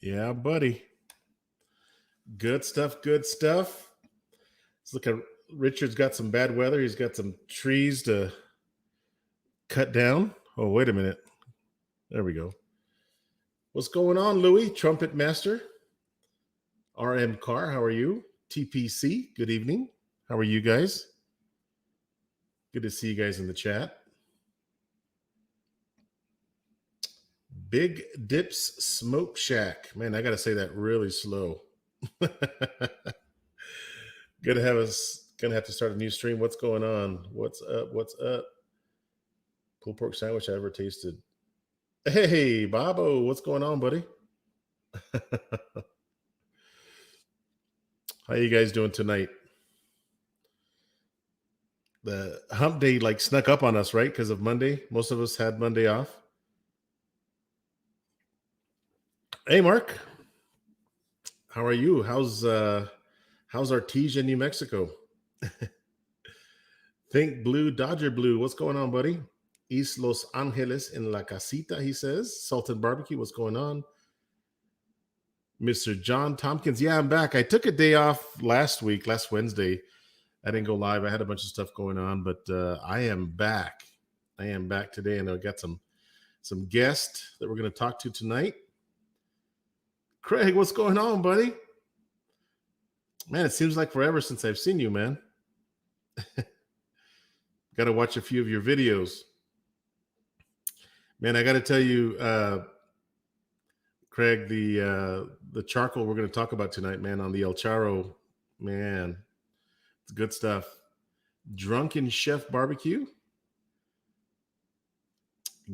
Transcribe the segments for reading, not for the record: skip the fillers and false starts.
Yeah, buddy. Good stuff. Good stuff. Let's look at Richard's got some bad weather. He's got some trees to cut down. Oh, wait a minute. There we go. What's going on, Louis? Trumpet Master. RM Carr, how are you? TPC, good evening. How are you guys? Good to see you guys in the chat. Big Dips Smoke Shack. Man, I got to say that really slow. Gonna have to start a new stream. What's going on? What's up? What's up? Pulled pork sandwich I ever tasted. Hey, Bobo, what's going on, buddy? How you guys doing tonight? The hump day like snuck up on us, right? Because of Monday. Most of us had Monday off. Hey, Mark. How are you? How's Artesia, New Mexico? Think Blue, Dodger Blue. What's going on, buddy? East Los Angeles in La Casita, he says. Salted Barbecue, what's going on? Mr. John Tompkins. Yeah, I'm back. I took a day off last Wednesday. I didn't go live. I had a bunch of stuff going on, but I am back. I am back today, and I've got some guests that we're going to talk to tonight. Craig, what's going on, buddy? Man, it seems like forever since I've seen you, man. Got to watch a few of your videos. Man, I got to tell you, Craig, the charcoal we're going to talk about tonight, man, on the El Charo, man, it's good stuff. Drunken Chef Barbecue.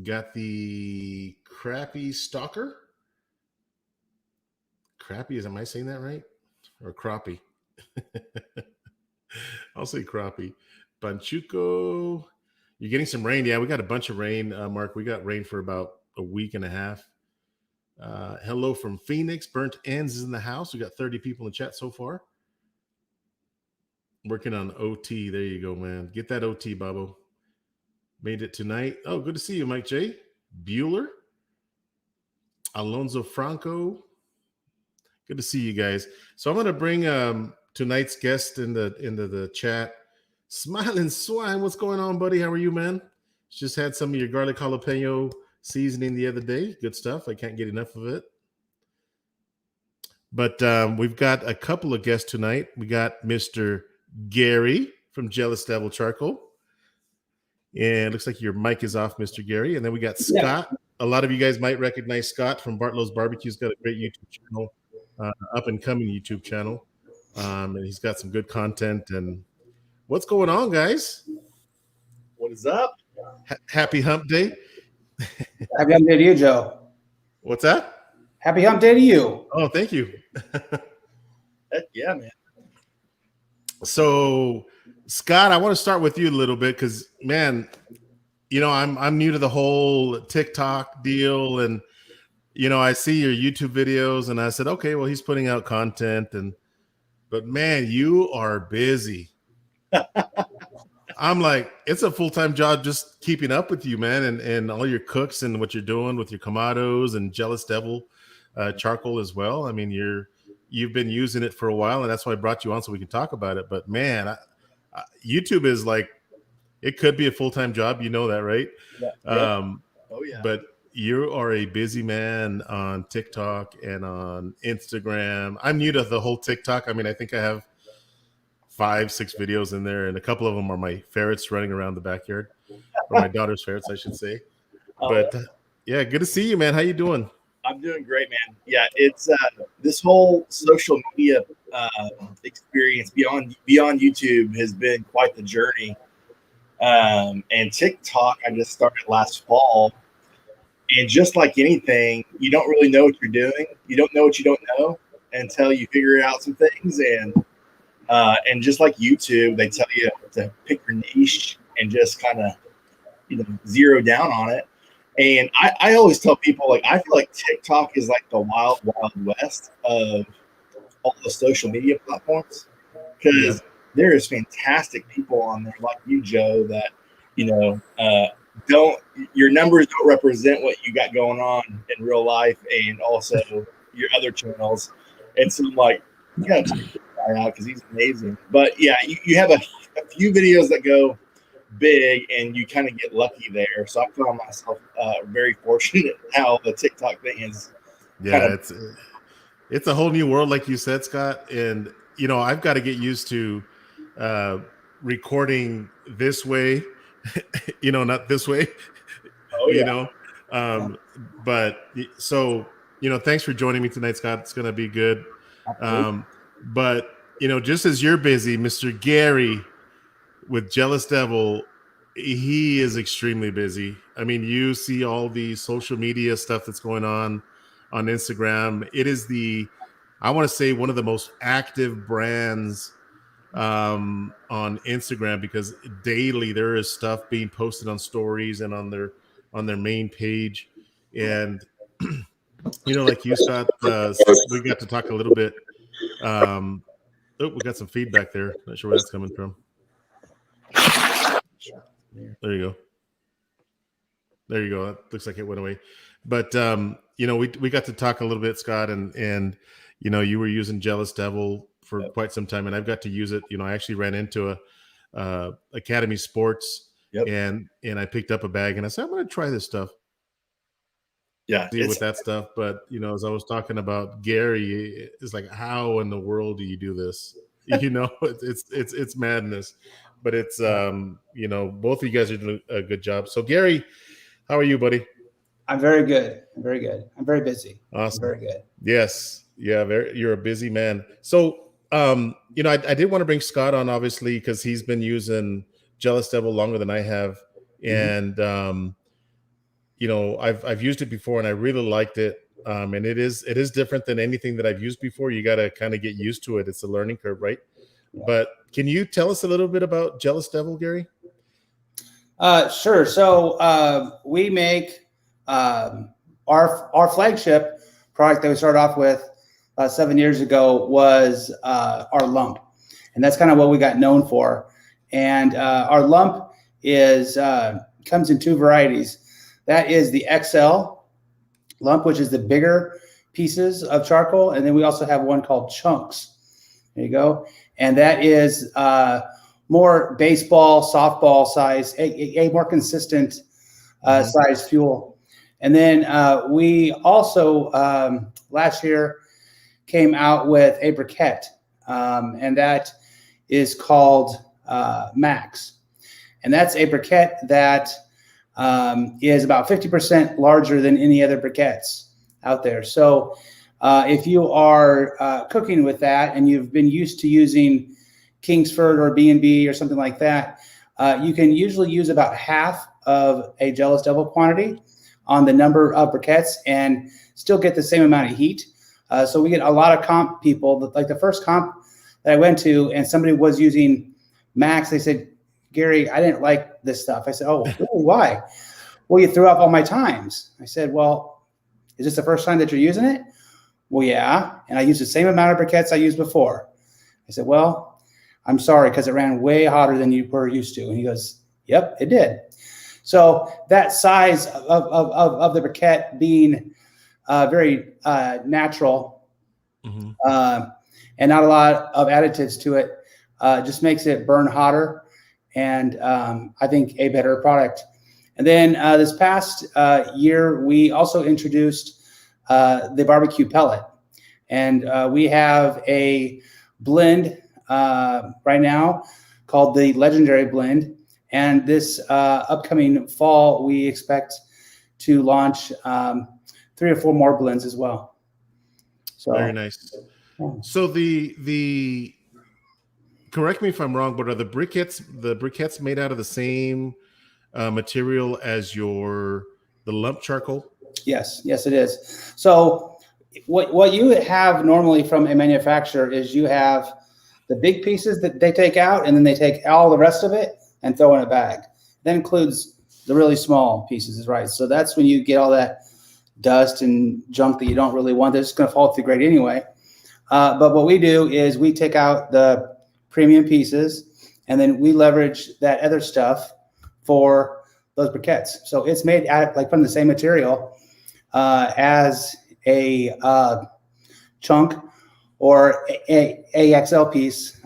Got the Crappy Stalker. Crappy, am I saying that right? Or crappie? I'll say crappie. Panchuco. You're getting some rain. Yeah, we got a bunch of rain, Mark. We got rain for about a week and a half. Hello from Phoenix. Burnt Ends is in the house. We got 30 people in the chat so far. Working on OT. There you go, man. Get that OT, Babo. Made it tonight. Oh, good to see you, Mike J. Bueller. Alonzo Franco. Good to see you guys. So I'm going to bring tonight's guest into the chat. Smiling Swine, what's going on, buddy? How are you, man? Just had some of your garlic jalapeno seasoning the other day. Good stuff. I can't get enough of it. But we've got a couple of guests tonight. We got Mr. Garry from Jealous Devil Charcoal. And it looks like your mic is off, Mr. Garry. And then we got Scott. Yeah. A lot of you guys might recognize Scott from Bartlows BBQ. He's got a great YouTube channel, up and coming YouTube channel. And he's got some good content. And what's going on, guys? What is up? Happy Hump Day. Happy Hump Day to you, Joe. What's that? Happy Hump Day to you. Oh, thank you. Heck yeah, man. So, Scott, I want to start with you a little bit because, man, you know, I'm new to the whole TikTok deal, and you know, I see your YouTube videos, and I said, okay, well, he's putting out content, but man, you are busy. I'm like, it's a full-time job just keeping up with you, man, and all your cooks and what you're doing with your Kamados and Jealous Devil charcoal as well. I mean, you've been using it for a while, and that's why I brought you on so we can talk about it. But man, YouTube is like, it could be a full-time job. You know that, right? Yeah. Oh yeah. But you are a busy man on TikTok and on Instagram. I'm new to the whole TikTok. I mean, I think I have 5-6 videos in there, and a couple of them are my ferrets running around the backyard, or my daughter's ferrets, I should say. But yeah, good to see you, man. How you doing? I'm doing great, man. Yeah, it's this whole social media experience beyond YouTube has been quite the journey. And TikTok, I just started last fall. And just like anything, you don't really know what you're doing. You don't know what you don't know until you figure out some things. And just like YouTube, they tell you to pick your niche and just kind of, zero down on it. And I always tell people, like, I feel like TikTok is like the wild, wild west of all the social media platforms, because there is fantastic people on there like you, Joe, that, your numbers don't represent what you got going on in real life. And also, your other channels, and so I'm like, you gotta check this guy out because he's amazing. But yeah, you have a few videos that go big, and you kind of get lucky there. So I found myself very fortunate how the TikTok thing is. Yeah, it's a whole new world, like you said, Scott. And I've got to get used to recording this way, not this way. Oh yeah. But so thanks for joining me tonight, Scott. It's gonna be good. But just as you're busy, Mr. Garry with Jealous Devil, he is extremely busy. I mean, you see all the social media stuff that's going on Instagram. It is I want to say, one of the most active brands on Instagram, because daily there is stuff being posted on stories and on their main page. And like you, Scott, we got to talk a little bit. We got some feedback there. Not sure where that's coming from. There you go. There you go. It looks like it went away. But we got to talk a little bit, Scott, and you were using Jealous Devil for quite some time, and I've got to use it. I actually ran into a Academy Sports, and I picked up a bag, and I said, I'm going to try this stuff. Yeah, with that stuff. But as I was talking about Garry, it's like, how in the world do you do this? It's madness. But it's both of you guys are doing a good job. So Garry, how are you, buddy? I'm very good. I'm very good. I'm very busy. Awesome. I'm very good. Yes. Yeah. You're a busy man. So, I did want to bring Scott on, obviously, because he's been using Jealous Devil longer than I have. And, I've used it before and I really liked it. And it is different than anything that I've used before. You got to kind of get used to it. It's a learning curve, right? Yeah. But can you tell us a little bit about Jealous Devil, Garry? Sure. So we make our flagship product that we started off with 7 years ago was our lump, and that's kind of what we got known for. And our lump comes in two varieties. That is the XL lump, which is the bigger pieces of charcoal, and then we also have one called chunks. There you go, and that is more baseball, softball size, a more consistent size fuel. And then we also last year came out with a briquette, and that is called Max. And that's a briquette that is about 50% larger than any other briquettes out there. So if you are cooking with that and you've been used to using Kingsford or B&B or something like that, you can usually use about half of a Jealous Devil quantity on the number of briquettes and still get the same amount of heat. So we get a lot of comp people. Like the first comp that I went to and somebody was using Max, they said, Garry, I didn't like this stuff. I said, oh, really? Why? Well, you threw up all my times. I said, well, is this the first time that you're using it? Well, yeah. And I used the same amount of briquettes I used before. I said, well, I'm sorry, because it ran way hotter than you were used to. And he goes, yep, it did. So that size of the briquette being very natural and not a lot of additives to it just makes it burn hotter and I think a better product. And then this past year, we also introduced the barbecue pellet. And we have a blend right now called the Legendary Blend. And this upcoming fall, we expect to launch 3 or 4 more blends as well. So very nice. Yeah. So the correct me if I'm wrong, but are the briquettes made out of the same material as the lump charcoal? Yes, it is. So what you have normally from a manufacturer is you have the big pieces that they take out, and then they take all the rest of it and throw in a bag. That includes the really small pieces, right? So that's when you get all that dust and junk that you don't really want. That's going to fall through great anyway. But what we do is we take out the premium pieces, and then we leverage that other stuff for those briquettes. So it's made from the same material as a chunk or a AXL piece.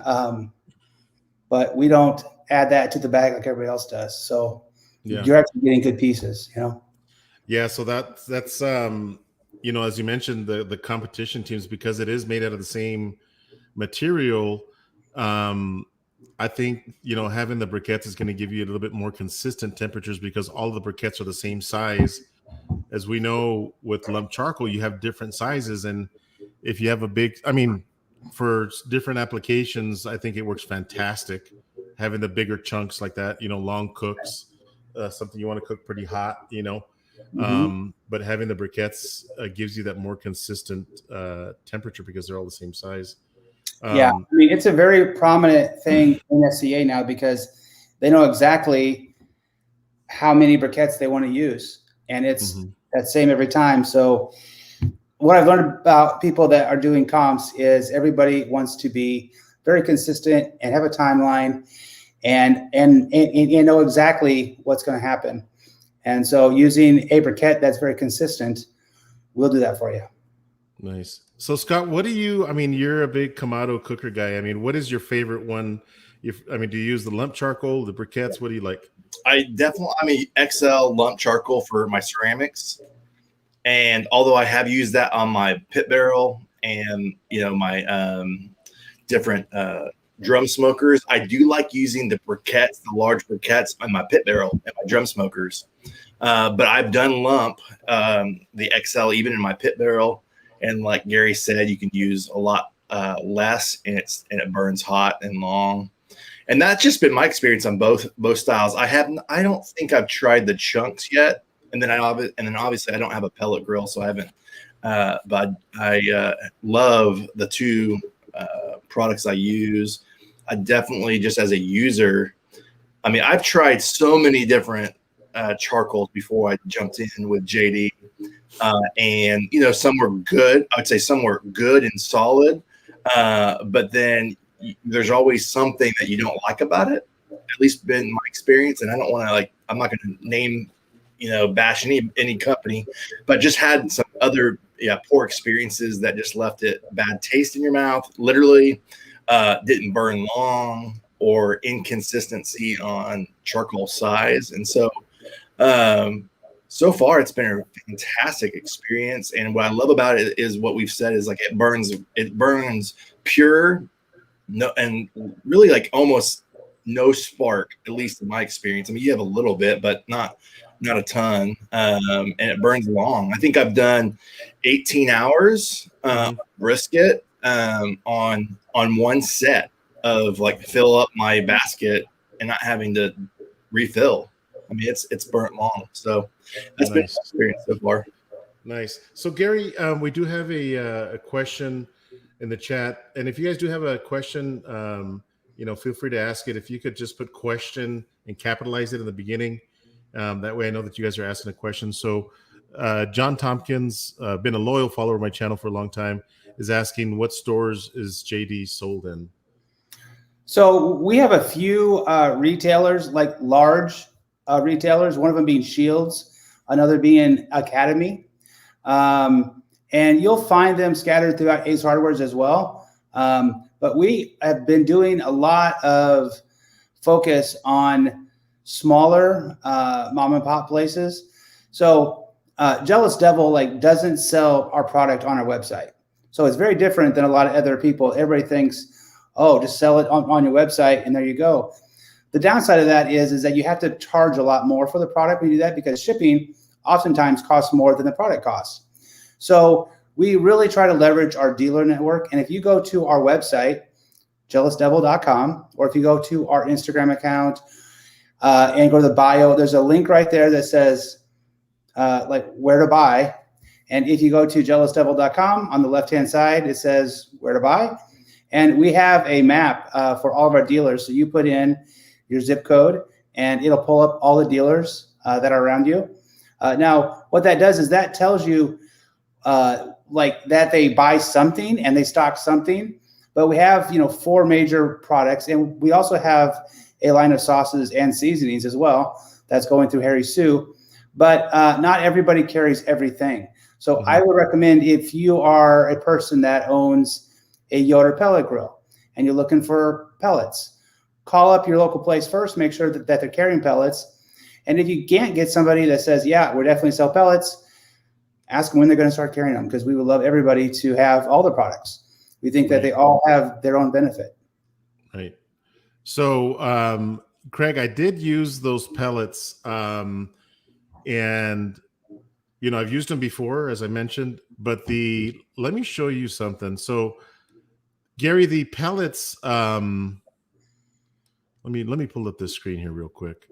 But we don't add that to the bag like everybody else does. So you're actually getting good pieces, you know? Yeah. So that's you know, as you mentioned, the competition teams, because it is made out of the same material. I think, you know, having the briquettes is going to give you a little bit more consistent temperatures because all of the briquettes are the same size. As we know, with lump charcoal, you have different sizes. And if you have a big, I mean, for different applications, I think it works fantastic having the bigger chunks like that, you know, long cooks, something you want to cook pretty hot, you know. But having the briquettes gives you that more consistent temperature because they're all the same size. Yeah, I mean, it's a very prominent thing in SCA now because they know exactly how many briquettes they want to use, and it's that same every time. So what I've learned about people that are doing comps is everybody wants to be very consistent and have a timeline and know exactly what's going to happen. And so using a briquette that's very consistent will do that for you. Nice. So Scott, what do you, I mean, you're a big Kamado cooker guy. I mean, what is your favorite one? I mean, do you use the lump charcoal, the briquettes? What do you like? I mean, XL lump charcoal for my ceramics. And although I have used that on my pit barrel and, you know, my different drum smokers, I do like using the briquettes, the large briquettes on my pit barrel and my drum smokers. But I've done lump, the XL, even in my pit barrel. And like Garry said, you can use a lot less, and it burns hot and long. And that's just been my experience on both styles. I don't think I've tried the chunks yet. And then obviously I don't have a pellet grill, so I haven't. But I love the two products I use. I definitely, just as a user, I mean, I've tried so many different charcoals before I jumped in with JD. And, you know, some were good. I would say some were good and solid. But then there's always something that you don't like about it, at least been my experience. And I don't want to, like, I'm not going to name, you know, bash any company, but just had some other poor experiences that just left it bad taste in your mouth, literally, didn't burn long, or inconsistency on charcoal size. And so so far it's been a fantastic experience. And what I love about it is what we've said is, like, it burns pure, no, and really like almost no spark, at least in my experience. I mean, you have a little bit, but not a ton. And it burns long. I think I've done 18 hours brisket on one set of, like, fill up my basket and not having to refill. I mean, it's burnt long. So that's been an experience so far. Nice. So Garry, we do have a question in the chat, and if you guys do have a question, you know, feel free to ask it. If you could just put question and capitalize it in the beginning, that way I know that you guys are asking a question. So John Tompkins, been a loyal follower of my channel for a long time, is asking, what stores is JD sold in? So we have a few retailers, like large retailers, one of them being Shields, another being Academy. And you'll find them scattered throughout Ace Hardwares as well. But we have been doing a lot of focus on smaller mom and pop places. So Jealous Devil, like, doesn't sell our product on our website. So it's very different than a lot of other people. Everybody thinks, oh, just sell it on your website and there you go. The downside of that is that you have to charge a lot more for the product when you do that, because shipping oftentimes costs more than the product costs. So we really try to leverage our dealer network. And if you go to our website, jealousdevil.com, or if you go to our Instagram account and go to the bio, there's a link right there that says like where to buy. And if you go to jealousdevil.com, on the left-hand side, it says where to buy. And we have a map for all of our dealers. So you put in your zip code and it'll pull up all the dealers that are around you. Now, what that does is that tells you like that they buy something and they stock something. But we have, you know, 4 major products, and we also have a line of sauces and seasonings as well that's going through Harry Sue. But not everybody carries everything. So I would recommend, if you are a person that owns a Yoder pellet grill and you're looking for pellets, call up your local place first, make sure that they're carrying pellets. And if you can't get somebody that says, yeah, we definitely sell pellets, ask them when they're going to start carrying them, because we would love everybody to have all the products. We think that they all have their own benefit. Right. So, Craig, I did use those pellets, and I've used them before, as I mentioned. But let me show you something. So, Garry, the pellets. Let me pull up this screen here real quick.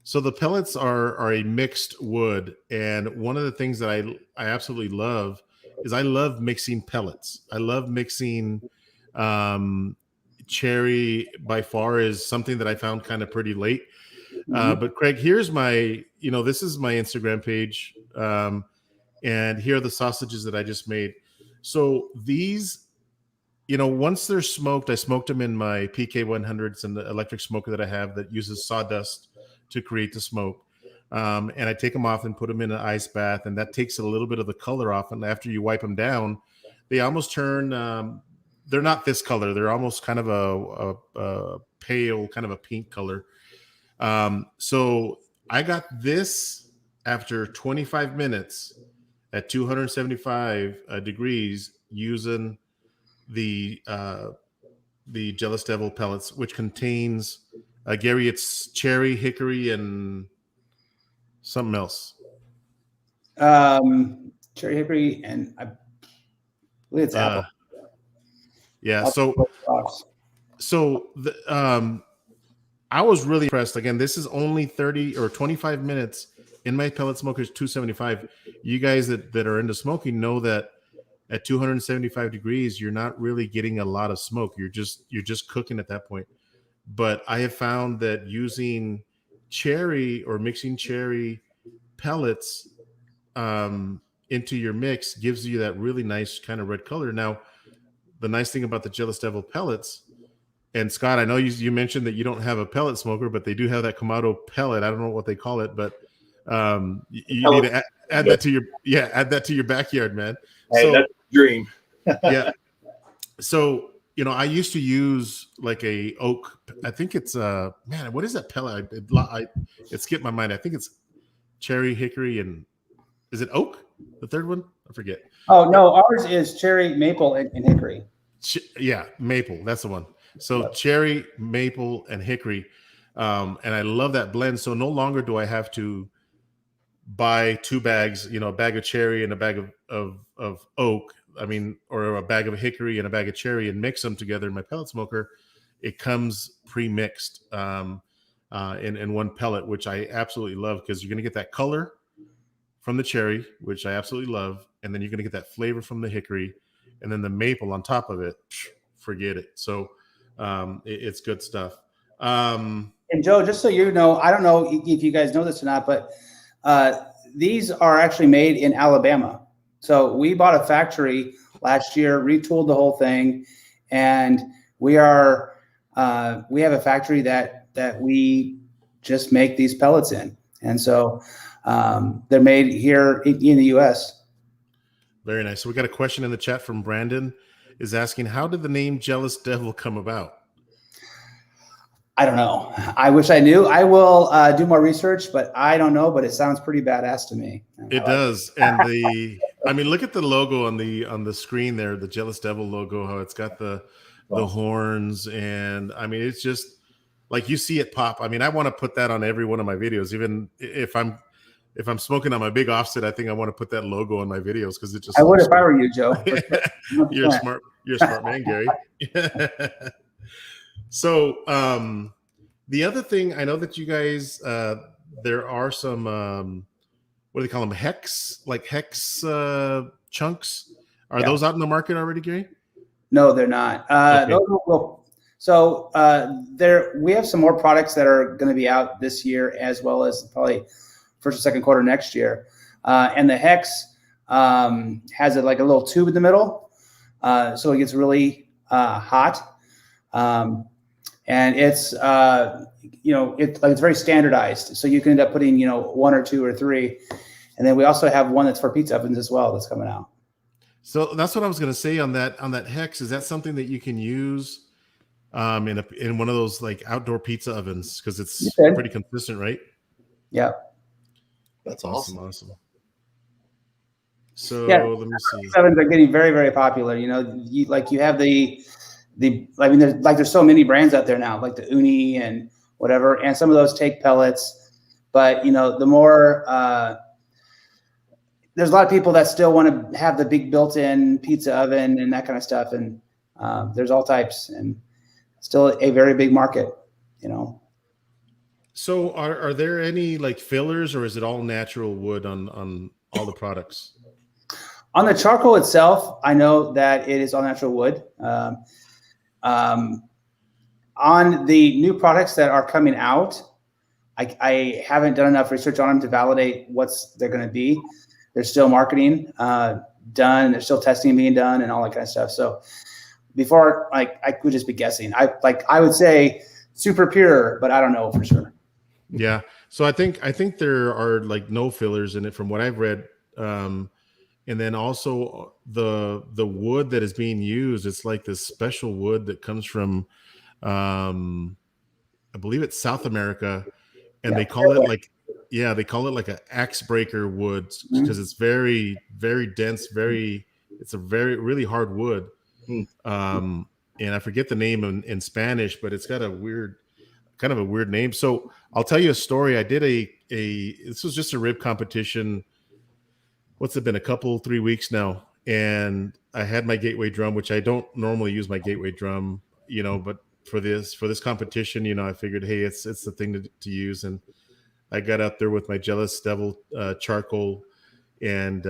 So the pellets are a mixed wood, and one of the things that I absolutely love is I love mixing pellets. I love mixing cherry. By far is something that I found kind of pretty late. But Craig, here's my, this is my Instagram page, and here are the sausages that I just made. So these, once they're smoked, I smoked them in my PK100s and the electric smoker that I have that uses sawdust to create the smoke. And I take them off and put them in an ice bath, and that takes a little bit of the color off. And after you wipe them down, they almost turn, they're not this color. They're almost kind of a pale, kind of a pink color. So I got this after 25 minutes at 275 degrees using the Jealous Devil pellets, which contains Garry, it's cherry, hickory, and something else. Cherry, hickory, and I believe it's apple. Yeah. I was really impressed. Again, this is only 30 or 25 minutes in my pellet smoker is 275. You guys that are into smoking know that at 275 degrees, you're not really getting a lot of smoke. You're just cooking at that point. But I have found that using cherry or mixing cherry pellets into your mix gives you that really nice kind of red color. Now, the nice thing about the Jealous Devil pellets, and Scott, I know you mentioned that you don't have a pellet smoker, but they do have that Kamado pellet. I don't know what they call it, but you need to add that to your backyard, man. Hey, that's a dream. Yeah. So, I used to use like a oak. I think it's man, what is that pellet? It skipped my mind. I think it's cherry, hickory, and is it oak? The third one? I forget. Oh no, ours is cherry, maple, and hickory. Yeah, maple. That's the one. So cherry, maple, and hickory, and I love that blend. So no longer do I have to buy two bags, a bag of cherry and a bag of oak. Or a bag of hickory and a bag of cherry, and mix them together in my pellet smoker. It comes pre-mixed in one pellet, which I absolutely love, because you're going to get that color from the cherry, which I absolutely love, and then you're going to get that flavor from the hickory, and then the maple on top of it. Forget it. So it's good stuff. And Joe, just so you know, I don't know if you guys know this or not, but these are actually made in Alabama. So we bought a factory last year, retooled the whole thing, and we have a factory that we just make these pellets in, and so they're made here in the U.S. Very nice. So we got a question in the chat from Brandon, is asking, how did the name Jealous Devil come about? I don't know. I wish I knew. I will do more research, but I don't know. But it sounds pretty badass to me. It does, and look at the logo on the screen there, the Jealous Devil logo. How it's got the horns, and it's just like you see it pop. I want to put that on every one of my videos, even if I'm smoking on my big offset. I think I want to put that logo on my videos because it just. I would if I were you, Joe. You're a smart man, Garry. So the other thing, I know that you guys, there are some, what do they call them? Hex chunks. Are those out in the market already, Garry? No, they're not. Okay. We have some more products that are going to be out this year, as well as probably first or second quarter next year. And the Hex has a little tube in the middle, so it gets really hot. And it's it's very standardized, so you can end up putting one or two or three, And then we also have one that's for pizza ovens as well that's coming out. So that's what I was going to say on that Hex. Is that something that you can use in one of those like outdoor pizza ovens, because it's pretty consistent, right? Yeah, that's awesome. Awesome. So yeah, let me see. Pizza ovens are getting very, very popular. You know, you have the I mean, there's so many brands out there now, like the Uni and whatever, and some of those take pellets. But you know, the more there's a lot of people that still want to have the big built-in pizza oven and that kind of stuff, and there's all types, and still a very big market, you know. So are there any like fillers, or is it all natural wood on all the products? On the charcoal itself, I know that it is all natural wood. On the new products that are coming out, I haven't done enough research on them to validate what's they're going to be. There's still marketing done. There's still testing being done and all that kind of stuff. So before, like, I could just be guessing. I would say super pure, but I don't know for sure. Yeah. So I think there are like no fillers in it from what I've read. And then also the wood that is being used, it's like this special wood that comes from, I believe it's South America, and they call it like, they call it like an axe breaker wood, because it's very, very dense, it's a really hard wood. And I forget the name in Spanish, but it's got kind of a weird name. So I'll tell you a story. I did this was just a rib competition. What's it been, 3 weeks now? And I had my gateway drum, which I don't normally use my gateway drum, you know, but for this competition, you know, I figured, hey, it's the thing to use. And I got out there with my Jealous Devil charcoal, and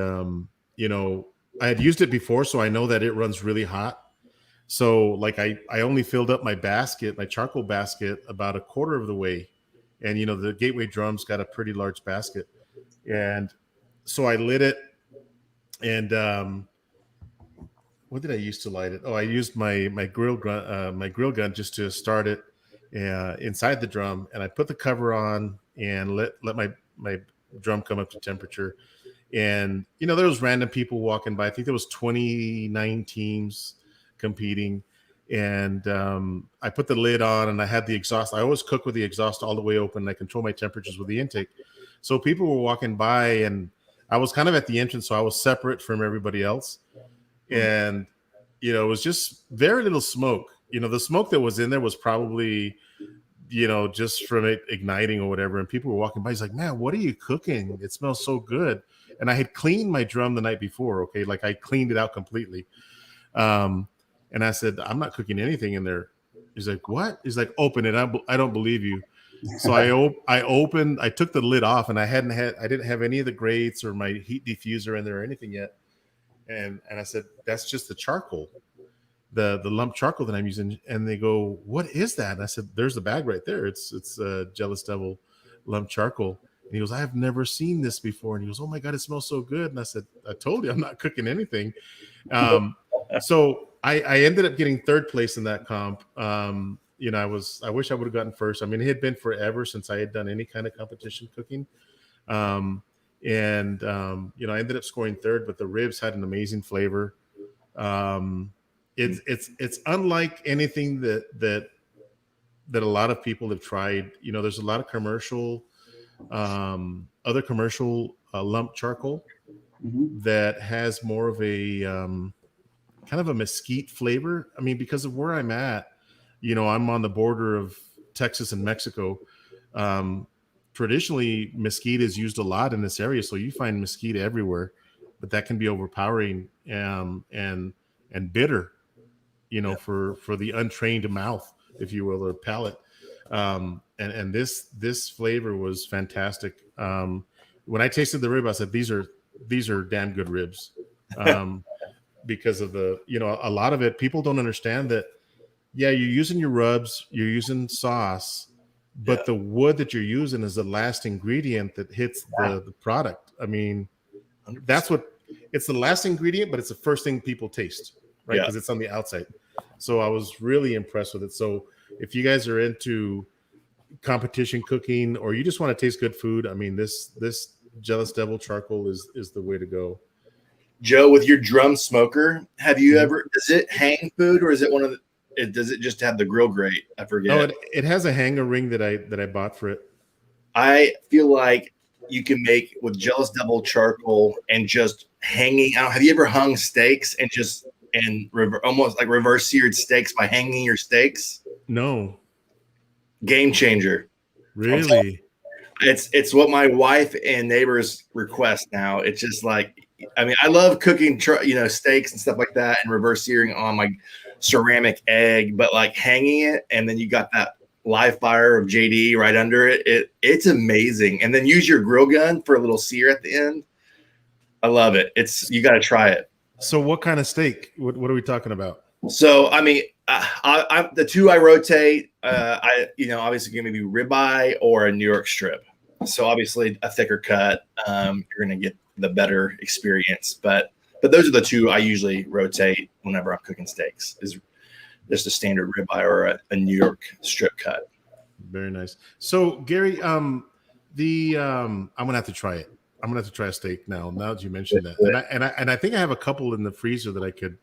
you know, I had used it before, so I know that it runs really hot. So like I only filled up my charcoal basket about a quarter of the way. And, you know, the gateway drum's got a pretty large basket. And so I lit it, and what did I use to light it? Oh, I used my grill gun just to start it inside the drum, and I put the cover on and let my drum come up to temperature. And you know, there was random people walking by. I think there was 29 teams competing, and I put the lid on, and I had the exhaust. I always cook with the exhaust all the way open. I control my temperatures with the intake. So people were walking by, and I was kind of at the entrance, so I was separate from everybody else. And, you know, it was just very little smoke. You know, the smoke that was in there was probably, you know, just from it igniting or whatever. And people were walking by. He's like, man, what are you cooking? It smells so good. And I had cleaned my drum the night before. Okay. Like I cleaned it out completely. And I said, I'm not cooking anything in there. He's like, what? He's like, open it. I don't believe you. So I took the lid off, and I didn't have any of the grates or my heat diffuser in there or anything yet. And I said, that's just the charcoal, the lump charcoal that I'm using. And they go, what is that? And I said, there's the bag right there. It's Jealous Devil lump charcoal. And he goes, I have never seen this before. And he goes, oh my God, it smells so good. And I said, I told you I'm not cooking anything. So I ended up getting third place in that comp. You know, I wish I would have gotten first. I mean, it had been forever since I had done any kind of competition cooking. You know, I ended up scoring third, but the ribs had an amazing flavor. It's unlike anything that a lot of people have tried. You know, there's a lot of other commercial lump charcoal that has more of a kind of a mesquite flavor. I mean, because of where I'm at, you know, I'm on the border of Texas and Mexico. Traditionally, mesquite is used a lot in this area, so you find mesquite everywhere, but that can be overpowering and bitter, you know, for the untrained mouth, if you will, or palate. And this flavor was fantastic. When I tasted the rib, I said, these are damn good ribs, because of the, you know, a lot of it, people don't understand that. Yeah, you're using your rubs, you're using sauce, but the wood that you're using is the last ingredient that hits the product. I mean, 100%. It's the last ingredient, but it's the first thing people taste, right? Because it's on the outside. So I was really impressed with it. So if you guys are into competition cooking, or you just want to taste good food, I mean, this Jealous Devil charcoal is the way to go. Joe, with your drum smoker, have you ever? Does it hang food, or is it one of the? Does it just have the grill grate? I forget. No, it has a hanger ring that I bought for it. I feel like you can make with Jealous Devil charcoal and just hanging out. Have you ever hung steaks almost like reverse seared steaks by hanging your steaks? No. Game changer. Really? It's what my wife and neighbors request now. It's just like, I mean, I love cooking, steaks and stuff like that and reverse searing on my ceramic egg, but like hanging it and then you got that live fire of JD right under it. It's amazing. And then use your grill gun for a little sear at the end. I love it. You got to try it. So what kind of steak? What are we talking about? So, I mean, I the two I rotate, obviously going to be ribeye or a New York strip. So obviously a thicker cut, you're going to get the better experience. But those are the two I usually rotate whenever I'm cooking steaks, is just a standard ribeye or a New York strip cut. Very nice. So Garry, I'm gonna have to try it. I'm gonna have to try a steak now that you mentioned that. And I think I have a couple in the freezer that I could,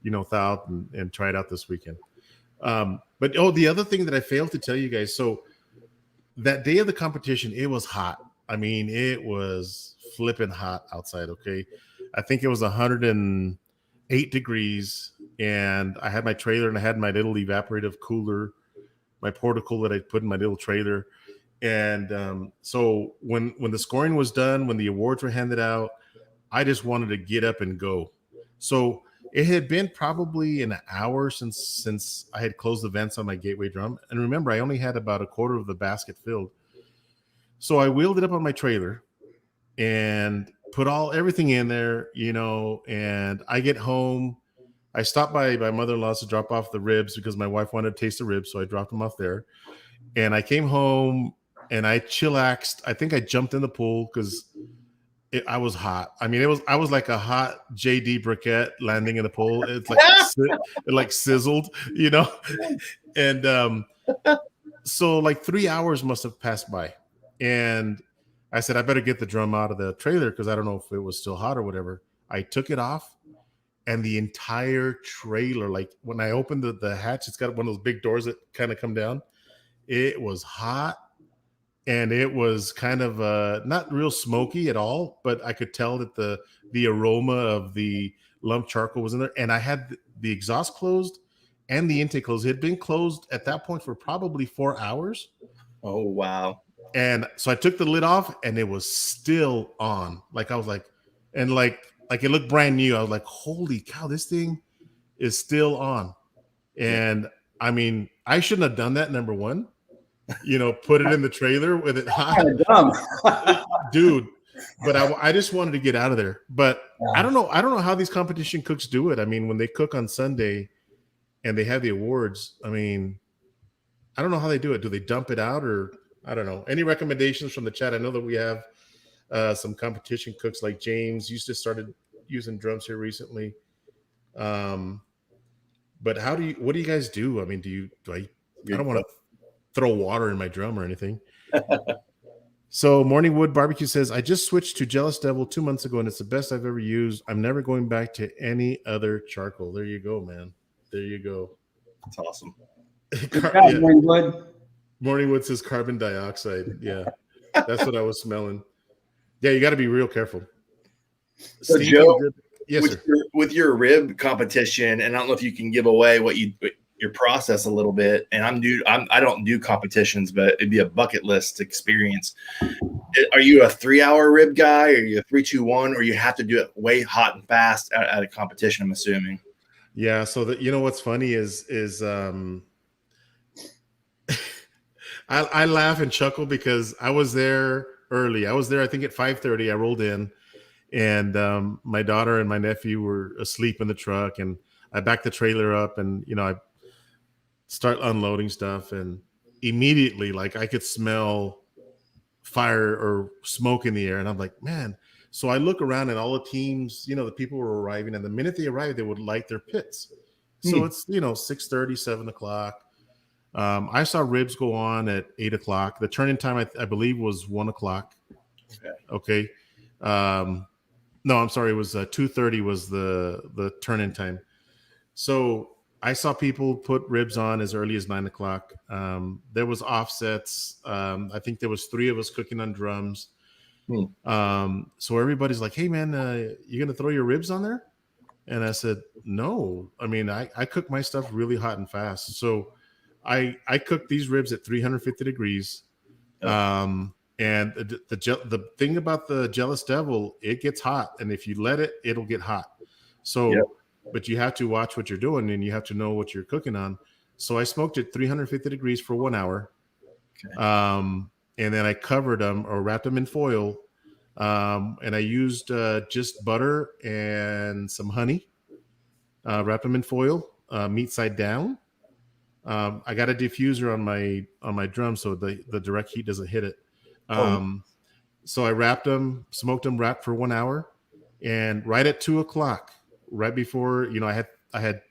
thaw out and try it out this weekend. But the other thing that I failed to tell you guys, so that day of the competition, it was hot. I mean, it was flipping hot outside. Okay. I think it was 108 degrees, and I had my trailer and I had my little evaporative cooler, my porta-cooler that I put in my little trailer. And so when the scoring was done, when the awards were handed out, I just wanted to get up and go. So it had been probably an hour since I had closed the vents on my gateway drum. And remember, I only had about a quarter of the basket filled. So I wheeled it up on my trailer and put everything in there, and I get home. I stopped by my mother-in-law's to drop off the ribs because my wife wanted to taste the ribs. So I dropped them off there. And I came home and I chillaxed. I think I jumped in the pool because I was hot. I mean, I was like a hot JD briquette landing in the pool. It's like it like sizzled, And so like 3 hours must have passed by, and I said I better get the drum out of the trailer because I don't know if it was still hot or whatever. I took it off, and the entire trailer, like when I opened the hatch, it's got one of those big doors that kind of come down. It was hot. And it was kind of not real smoky at all, but I could tell that the aroma of the lump charcoal was in there. And I had the exhaust closed and the intake closed. It had been closed at that point for probably 4 hours. Oh, wow. And so I took the lid off and it was still on. Like I was like, and like it looked brand new. I was like, holy cow, this thing is still on. And I mean, I shouldn't have done that, number one. Put it in the trailer with it hot. Dude. But I just wanted to get out of there. But yeah. I don't know how these competition cooks do it. I mean, when they cook on Sunday and they have the awards, I mean, I don't know how they do it. Do they dump it out, or I don't know. Any recommendations from the chat? I know that we have some competition cooks like James used to started using drums here recently. But what do you guys do? I mean, I don't want to throw water in my drum or anything. So Morning Wood BBQ says, I just switched to Jealous Devil 2 months ago and it's the best I've ever used. I'm never going back to any other charcoal. There you go, man. There you go. That's awesome. Morning Wood. Morning Wood says carbon dioxide. Yeah, that's what I was smelling. Yeah, you got to be real careful. So Joe, yes, sir. With your rib competition, and I don't know if you can give away your process a little bit, and I don't do competitions, but it'd be a bucket list experience. Are you a 3-hour rib guy? Are you a 3-2-1, or you have to do it way hot and fast at a competition? I'm assuming. Yeah. So what's funny is I laugh and chuckle because I was there early. I was there, I think at 5:30. I rolled in, and my daughter and my nephew were asleep in the truck, and I backed the trailer up, and I start unloading stuff, and immediately, like, I could smell fire or smoke in the air, and I'm like, man. So I look around, and all the teams, the people were arriving, and the minute they arrived, they would light their pits. So it's 6:30, 7 o'clock. I saw ribs go on at 8 o'clock. The turn-in time, I believe, was 1 o'clock. Okay. No, I'm sorry. It was 2:30 was the turn-in time. So I saw people put ribs on as early as 9 o'clock. There was offsets. I think there was 3 of us cooking on drums. So everybody's like, "Hey man, you gonna throw your ribs on there?" And I said, "No. I mean, I cook my stuff really hot and fast. So I cook these ribs at 350 degrees. And the thing about the Jealous Devil, it gets hot, and if you let it, it'll get hot. So, but you have to watch what you're doing, and you have to know what you're cooking on. So I smoked it 350 degrees for 1 hour, and then I covered them or wrapped them in foil, and I used just butter and some honey. Wrapped them in foil, meat side down. I got a diffuser on my drum so the direct heat doesn't hit it. So I wrapped them, smoked them, wrapped for 1 hour, and right at 2 o'clock, right before I had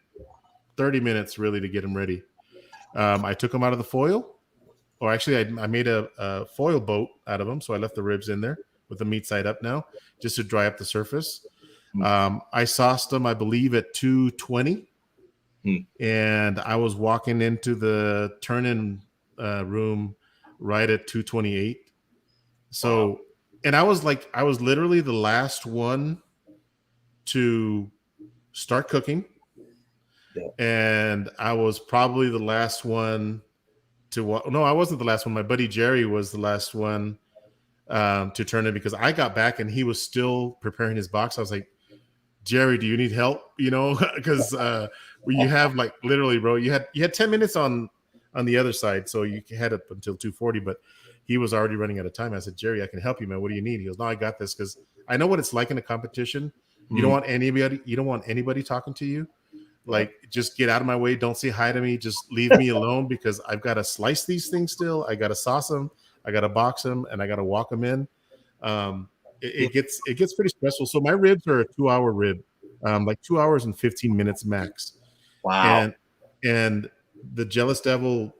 30 minutes really to get them ready. I took them out of the foil, or actually I made a foil boat out of them, so I left the ribs in there with the meat side up now, just to dry up the surface. I sauced them, I believe, at 220. And I was walking into the turn-in room right at 228. So, and I was literally the last one to start cooking. And I was probably the last one no, I wasn't the last one. My buddy Jerry was the last one to turn in, because I got back and he was still preparing his box. I was like, "Jerry, do you need help?" Because you have literally, bro, you had 10 minutes on the other side, so you had up until 2:40, but he was already running out of time. I said, "Jerry, I can help you, man. What do you need?" He goes, "No, I got this," because I know what it's like in a competition. You don't want anybody talking to you. Just get out of my way. Don't say hi to me. Just leave me alone, because I've got to slice these things still. I got to sauce them. I got to box them, and I got to walk them in. It gets pretty stressful. So my ribs are a 2-hour rib, 2 hours and 15 minutes max. Wow. And the Jealous Devil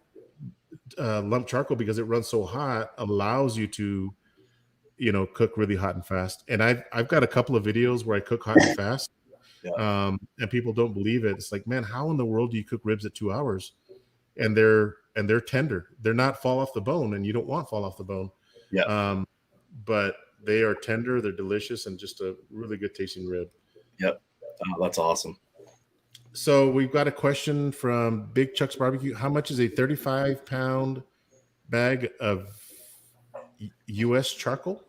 lump charcoal, because it runs so hot, allows you to, cook really hot and fast. And I've got a couple of videos where I cook hot and fast. And people don't believe it. It's like, man, how in the world do you cook ribs at 2 hours? And they're tender. They're not fall off the bone, and you don't want fall off the bone. But they are tender, they're delicious, and just a really good tasting rib. That's awesome. So we've got a question from Big Chuck's Barbecue. How much is a 35-pound bag of U.S. charcoal?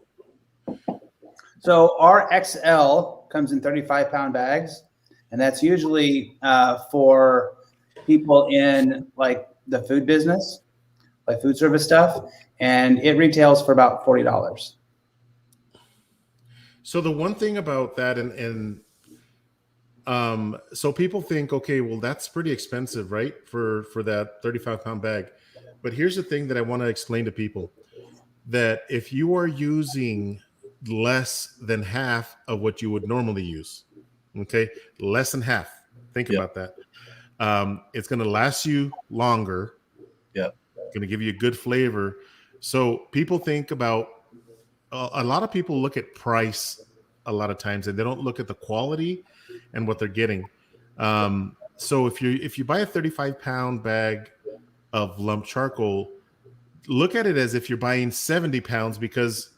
So our XL comes in 35-pound bags, and that's usually for people in the food business, like food service stuff, and it retails for about $40. So the one thing about that, so people think, okay, well, that's pretty expensive, right, for that 35-pound bag. But here's the thing that I want to explain to people, that if you are using less than half of what you would normally use, okay, less than half, think about that. It's going to last you longer. It's going to give you a good flavor. So people think about, a lot of people look at price a lot of times, and they don't look at the quality and what they're getting. So if you buy a 35-pound bag of lump charcoal, look at it as if you're buying 70 pounds, because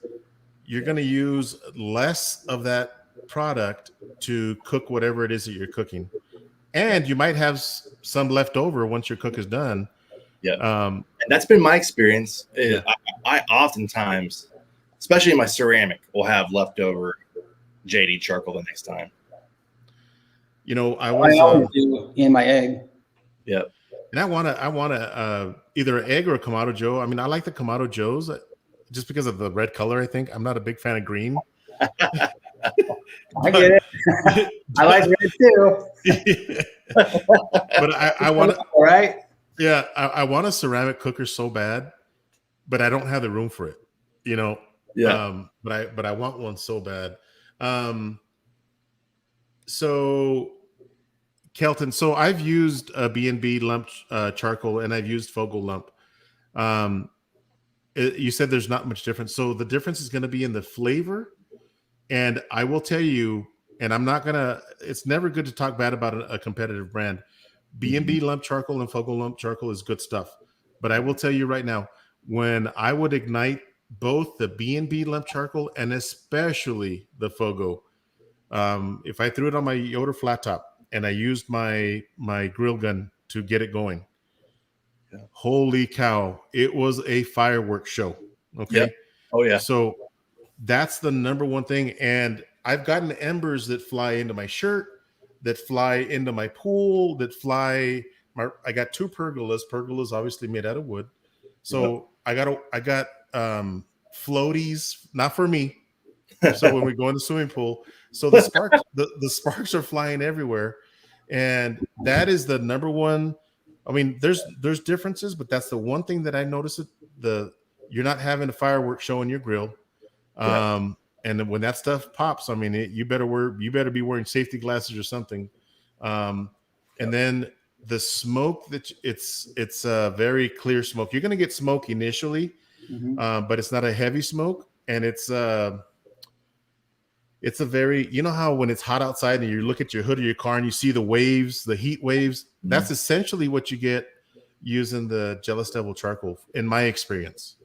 you're going to use less of that product to cook whatever it is that you're cooking. And you might have some left over once your cook is done. And that's been my experience. I oftentimes, especially in my ceramic, will have leftover JD charcoal the next time. I always do in my egg. And I want to either an egg or a Kamado Joe. I mean, I like the Kamado Joes just because of the red color. I think I'm not a big fan of green. I get it. I like red too. But I want to. Right? Yeah, I want a ceramic cooker so bad, but I don't have the room for it. But I want one so bad. So Kelton, so I've used a B&B lump charcoal, and I've used Fogel lump. You said there's not much difference. So the difference is going to be in the flavor. And I will tell you, and I'm not going to, it's never good to talk bad about a competitive brand. B&B lump charcoal and Fogo lump charcoal is good stuff. But I will tell you right now, when I would ignite both the B&B lump charcoal and especially the Fogo, if I threw it on my Yoder flat top and I used my grill gun to get it going, holy cow, it was a fireworks show. Okay. Yep. Oh yeah. So that's the number one thing. And I've gotten embers that fly into my shirt, that fly into my pool, that fly. I got 2 pergolas. Pergolas obviously made out of wood. So I got floaties, not for me. So when we go in the swimming pool, so the sparks, the sparks are flying everywhere, and that is the number one. I mean, there's differences, but that's the one thing that I noticed. You're not having a fireworks show in your grill. And then when that stuff pops, I mean, you better be wearing safety glasses or something. And then the smoke that it's a very clear smoke. You're going to get smoke initially, but it's not a heavy smoke. And it's a very, you know how when it's hot outside and you look at your hood of your car and you see the waves, the heat waves, that's essentially what you get using the Jealous Devil charcoal in my experience.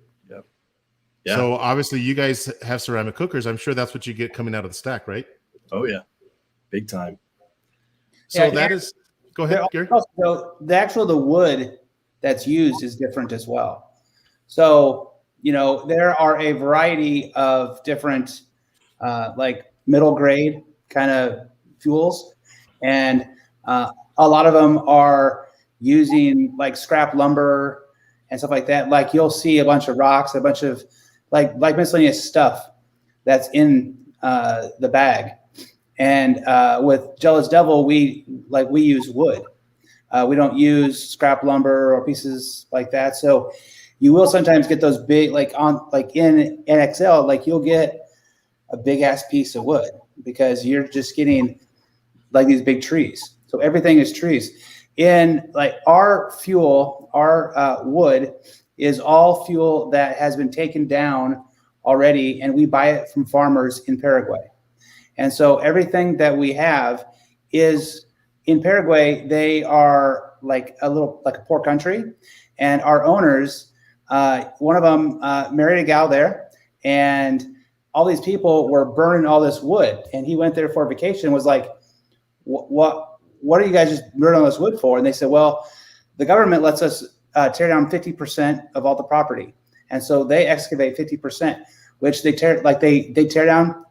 Yeah. So obviously you guys have ceramic cookers. I'm sure that's what you get coming out of the stack, right? Oh yeah. Big time. So go ahead, Gary. So the wood that's used is different as well. So, there are a variety of different, like middle grade kind of fuels. And a lot of them are using like scrap lumber and stuff like that. Like you'll see a bunch of rocks, a bunch of like miscellaneous stuff that's in the bag. And with Jealous Devil, we use wood. We don't use scrap lumber or pieces like that. So you will sometimes get those big, in NXL, like you'll get a big ass piece of wood because you're just getting like these big trees. So everything is trees. In like our fuel, our wood is all fuel that has been taken down already, and we buy it from farmers in Paraguay. And so everything that we have is in Paraguay. They are like a poor country, and our owners, one of them married a gal there, and all these people were burning all this wood. And he went there for a vacation and was like, what are you guys just burning all this wood for? And they said, well, the government lets us tear down 50% of all the property. And so they excavate 50%, which they tear down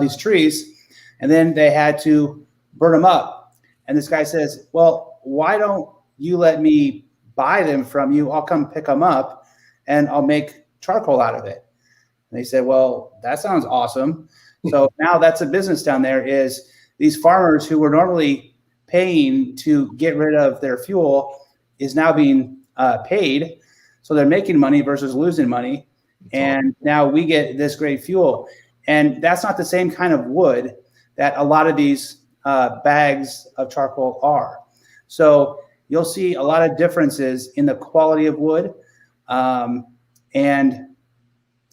these trees, and then they had to burn them up. And this guy says, well, why don't you let me buy them from you? I'll come pick them up and I'll make charcoal out of it. And they said, well, that sounds awesome. So now that's a business down there, is these farmers who were normally paying to get rid of their fuel is now being paid. So they're making money versus losing money. And now we get this great fuel. And that's not the same kind of wood that a lot of these bags of charcoal are. So you'll see a lot of differences in the quality of wood.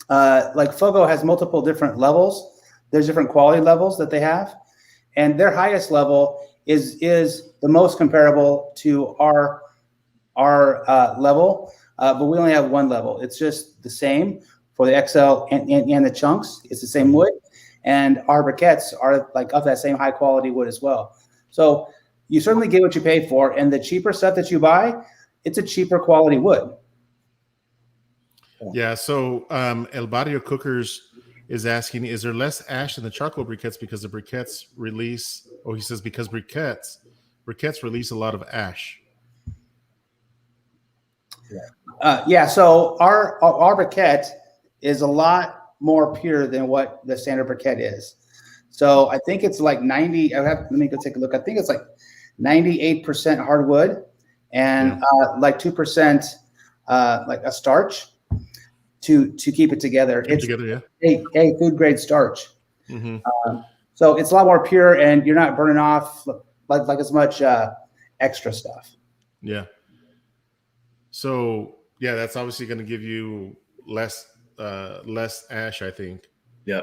Like Fogo has multiple different levels. There's different quality levels that they have. And their highest level is the most comparable to our level. But we only have one level. It's just the same for the XL and the chunks. It's the same wood. And our briquettes are like of that same high quality wood as well. So you certainly get what you pay for. And the cheaper stuff that you buy, it's a cheaper quality wood. Yeah. So El Barrio Cookers is asking, is there less ash in the charcoal briquettes because the briquettes release, he says because briquettes release a lot of ash. So our briquette is a lot more pure than what the standard briquette is. So I think it's like 90. Let me go take a look. I think it's like 98% hardwood and like 2% like a starch to keep it together. It's a food grade starch. So it's a lot more pure, and you're not burning off like as much extra stuff. Yeah. So Yeah, that's obviously going to give you less ash, I think. Yeah.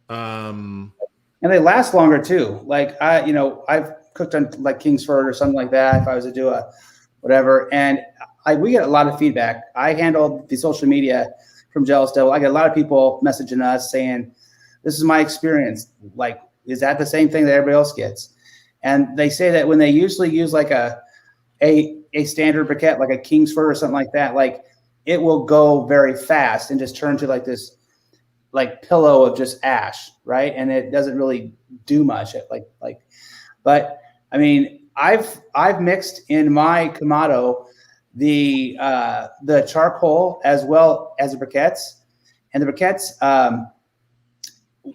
Um, And they last longer too. Like I've cooked on like Kingsford or something like that. If I was to do a whatever, and we get a lot of feedback. I handle the social media from Jealous Devil. I get a lot of people messaging us saying, "This is my experience. Like, is that the same thing that everybody else gets?" And they say that when they usually use like a standard briquette, like a Kingsford or something like that, like it will go very fast and just turn to like this like pillow of just ash, right? And it doesn't really do much. But I mean, I've mixed in my Kamado the charcoal as well as the briquettes, and the briquettes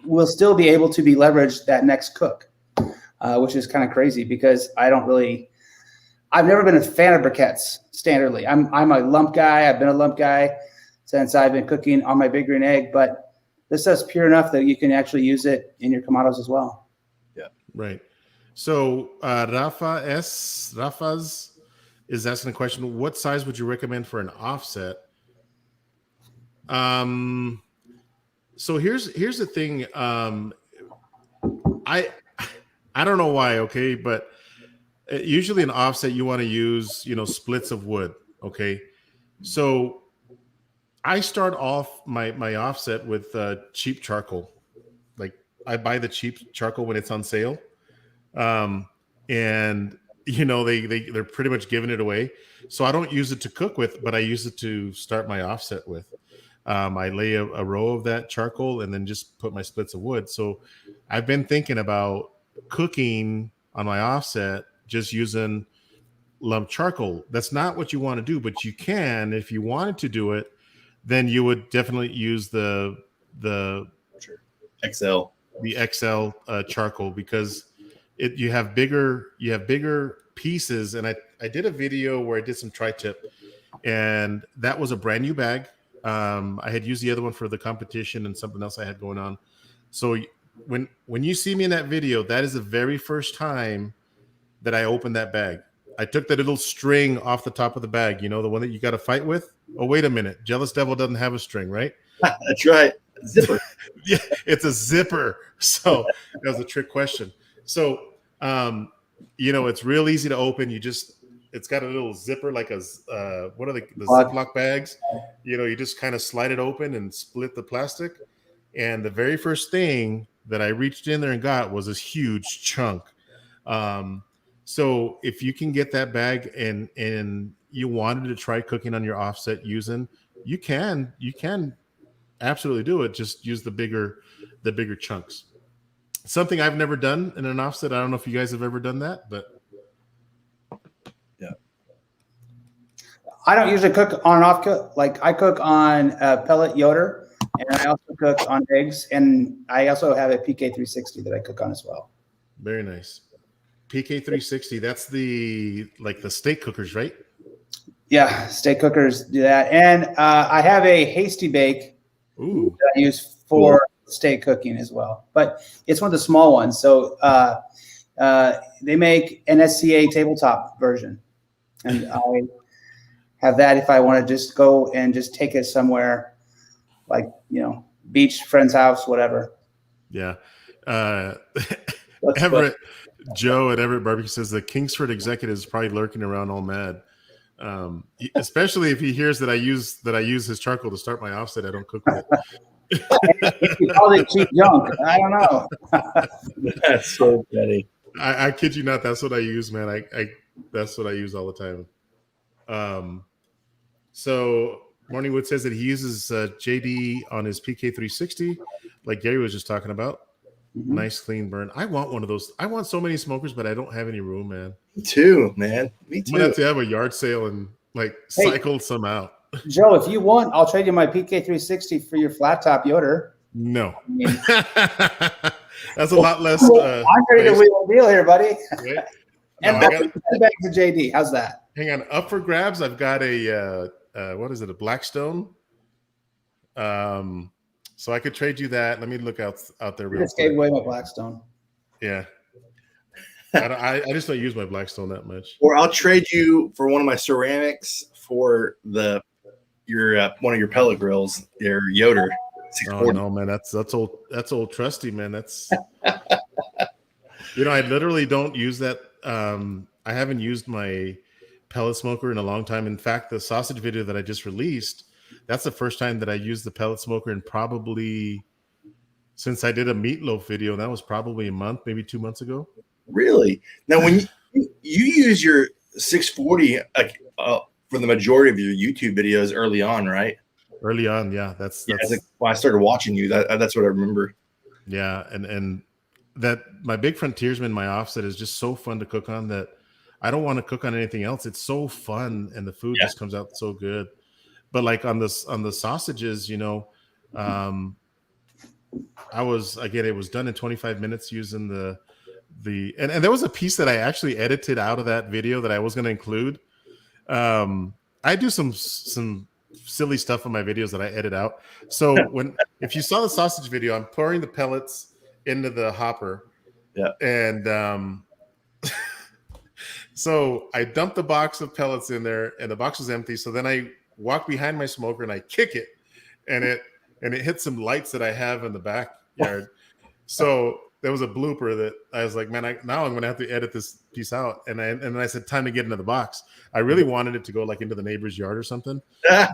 will still be able to be leveraged that next cook, which is kind of crazy because I've never been a fan of briquettes standardly. I'm a lump guy. I've been a lump guy since I've been cooking on my big green egg, but this stuff's pure enough that you can actually use it in your Kamados as well. Yeah. Right. So Rafa's is asking a question. What size would you recommend for an offset? So here's the thing. I don't know why, okay, but usually an offset you want to use, splits of wood, okay? So I start off my offset with cheap charcoal. Like I buy the cheap charcoal when it's on sale. And they're pretty much giving it away. So I don't use it to cook with, but I use it to start my offset with. I lay a row of that charcoal and then just put my splits of wood. So I've been thinking about cooking on my offset just using lump charcoal. That's not what you want to do, but you can. If you wanted to do it, then you would definitely use the XL charcoal, because you have bigger pieces. And I did a video where I did some tri-tip, and that was a brand new bag. I had used the other one for the competition and something else I had going on. So when you see me in that video, that is the very first time that I opened that bag. I took the little string off the top of the bag, the one that you got to fight with. Oh, wait a minute. Jealous Devil doesn't have a string, right? That's right. Zipper. Yeah, it's a zipper. So that was a trick question. So, it's real easy to open. It's got a little zipper, like what are the Ziploc bags? You just kind of slide it open and split the plastic. And the very first thing that I reached in there and got was this huge chunk. So if you can get that bag and you wanted to try cooking on your offset using, you can absolutely do it. Just use the bigger chunks. Something I've never done in an offset. I don't know if you guys have ever done that, but yeah. I don't usually cook on and off cook. Like I cook on pellet yoder, and I also cook on eggs, and I also have a PK 360 that I cook on as well. Very nice. PK 360. That's the steak cookers, right? Yeah, steak cookers do that, and I have a hasty bake that I use for steak cooking as well. But it's one of the small ones. So they make an SCA tabletop version, and I have that if I want to just go and just take it somewhere, like beach, friend's house, whatever. Yeah. Everett Joe at Everett Barbecue says the Kingsford executive is probably lurking around all mad, especially if he hears that I use his charcoal to start my offset. I don't cook with it. You call it cheap junk. I don't know. That's so funny. I kid you not. That's what I use, man. I that's what I use all the time. So Morningwood says that he uses JD on his PK 360, like Garry was just talking about. Mm-hmm. Nice clean burn. I want one of those. I want so many smokers, but I don't have any room, man. Me too, man. Me too. I'm gonna have to have a yard sale and cycle some out. Joe, if you want, I'll trade you my PK 360 for your flat top yoder. No. That's a lot less. I'm ready to wheel a deal here, buddy. Right? And back to JD. How's that? Hang on. Up for grabs. I've got a what is it? A Blackstone. So I could trade you that. Let me look out there real quick. Just gave away my Blackstone. Yeah. I just don't use my Blackstone that much. Or I'll trade you for one of my ceramics for your one of your pellet grills, your Yoder. Oh no, man, that's old trusty, man. That's I literally don't use that. I haven't used my pellet smoker in a long time. In fact, the sausage video that I just released, that's the first time that I used the pellet smoker in probably since I did a meatloaf video. And that was probably a month, maybe 2 months ago. Really? Now, when you use your 640 for the majority of your YouTube videos early on, right? Early on, yeah. That's like when I started watching you. That's what I remember. Yeah, and that my big frontiersman, my offset, is just so fun to cook on that I don't want to cook on anything else. It's so fun, and the food just comes out so good. But like on the sausages, I was it was done in 25 minutes using the and there was a piece that I actually edited out of that video that I was going to include. I do some silly stuff in my videos that I edit out. So if you saw the sausage video, I'm pouring the pellets into the hopper. Yeah. And so I dumped the box of pellets in there and the box was empty. So then I walk behind my smoker and I kick it and it hit some lights that I have in the backyard. So there was a blooper that I was like, man, now I'm going to have to edit this piece out. And then I said, time to get into the box. I really wanted it to go like into the neighbor's yard or something,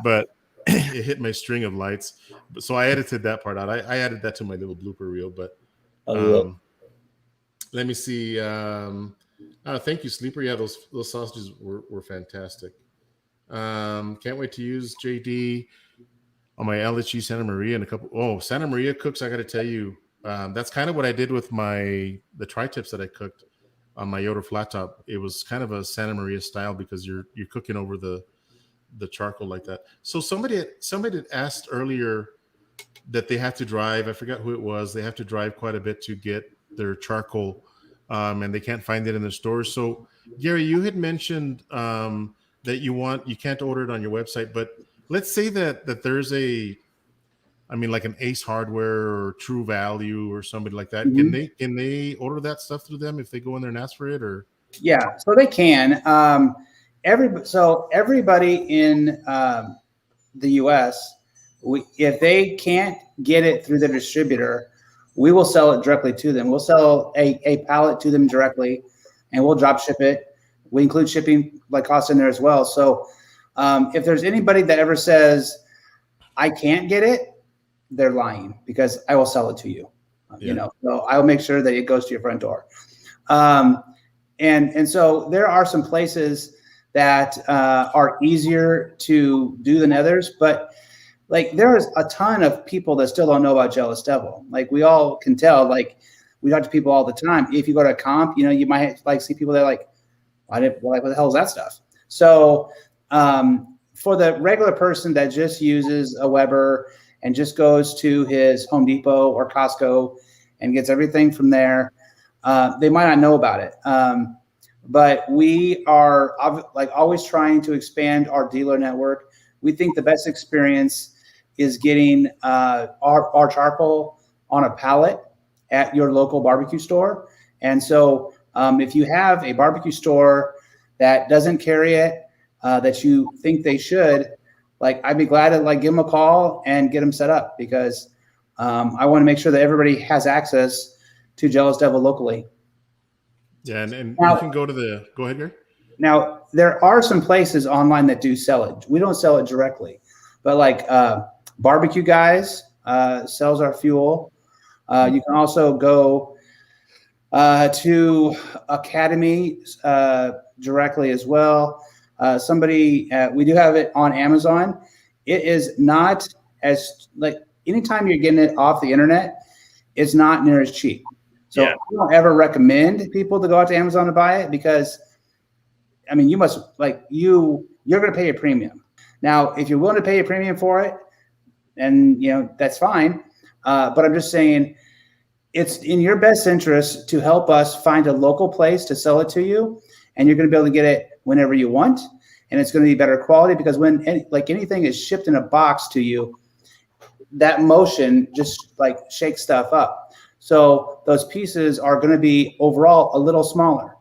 but it hit my string of lights. So I edited that part out. I added that to my little blooper reel, but let me see. Thank you, Sleeper. Yeah, those sausages were fantastic. Can't wait to use JD on my LHG Santa Maria and a couple. Oh, Santa Maria cooks. I got to tell you, that's kind of what I did with the tri-tips that I cooked on my Yoder flat top. It was kind of a Santa Maria style because you're cooking over the charcoal like that. So somebody had asked earlier that they have to drive. I forgot who it was. They have to drive quite a bit to get their charcoal, and they can't find it in the stores. So Garry, you had mentioned that you can't order it on your website, but let's say that there's like an Ace Hardware or True Value or somebody like that. Mm-hmm. Can they order that stuff through them if they go in there and ask for it? Or yeah, so they can. Everybody in the U.S., if they can't get it through the distributor, we will sell it directly to them. We'll sell a pallet to them directly, and we'll drop ship it. We include shipping like costs in there as well. So if there's anybody that ever says I can't get it, they're lying, because I will sell it to you. So I'll make sure that it goes to your front door. And so there are some places that are easier to do than others, but like there's a ton of people that still don't know about Jealous Devil. Like we all can tell, like we talk to people all the time. If you go to a comp, you might like see people that are like, what the hell is that stuff? So for the regular person that just uses a Weber and just goes to his Home Depot or Costco and gets everything from there, they might not know about it. But we are always trying to expand our dealer network. We think the best experience is getting our charcoal on a pallet at your local barbecue store. And so if you have a barbecue store that doesn't carry it, that you think they should, I'd be glad to give them a call and get them set up, because I want to make sure that everybody has access to Jealous Devil locally. Yeah, and now, you can go ahead, Garry. Now, there are some places online that do sell it. We don't sell it directly, but Barbecue Guys sells our fuel. You can also go to Academy directly as well. We do have it on Amazon. It is not as anytime you're getting it off the internet, it's not near as cheap. So I don't ever recommend people to go out to Amazon to buy it, because you must you're going to pay a premium. Now, if you're willing to pay a premium for it, and that's fine. But I'm just saying, it's in your best interest to help us find a local place to sell it to you, and you're going to be able to get it whenever you want, and it's going to be better quality, because when anything is shipped in a box to you, that motion just shakes stuff up. So those pieces are going to be overall a little smaller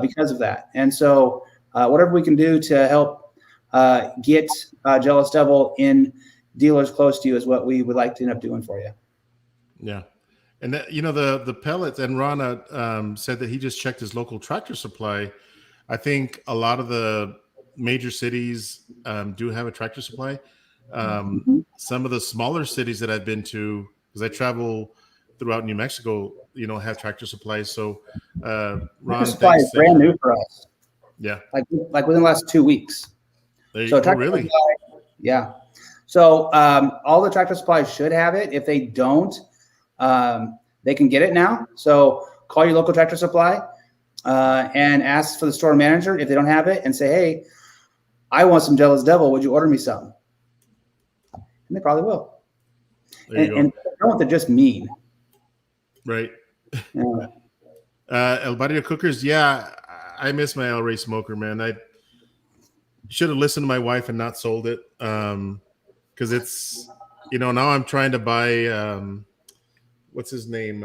because of that. And so whatever we can do to help get Jealous Devil in dealers close to you is what we would like to end up doing for you. Yeah. And that, the pellets, and Ron said that he just checked his local Tractor Supply. I think a lot of the major cities do have a Tractor Supply. Some of the smaller cities that I've been to, because I travel throughout New Mexico, have Tractor Supplies. So Ron, Supply is brand new for us. Yeah. Like within the last 2 weeks. There you go. Really? Supply, yeah. So all the Tractor Supplies should have it. If they don't, they can get it now. So call your local Tractor Supply and ask for the store manager if they don't have it, and say, hey, I want some Jealous Devil. Would you order me some? And they probably will. And don't, they're just mean. Right. Yeah. El Barrio Cookers. Yeah, I miss my El Rey smoker, man. I should have listened to my wife and not sold it. Because it's, now I'm trying to buy, what's his name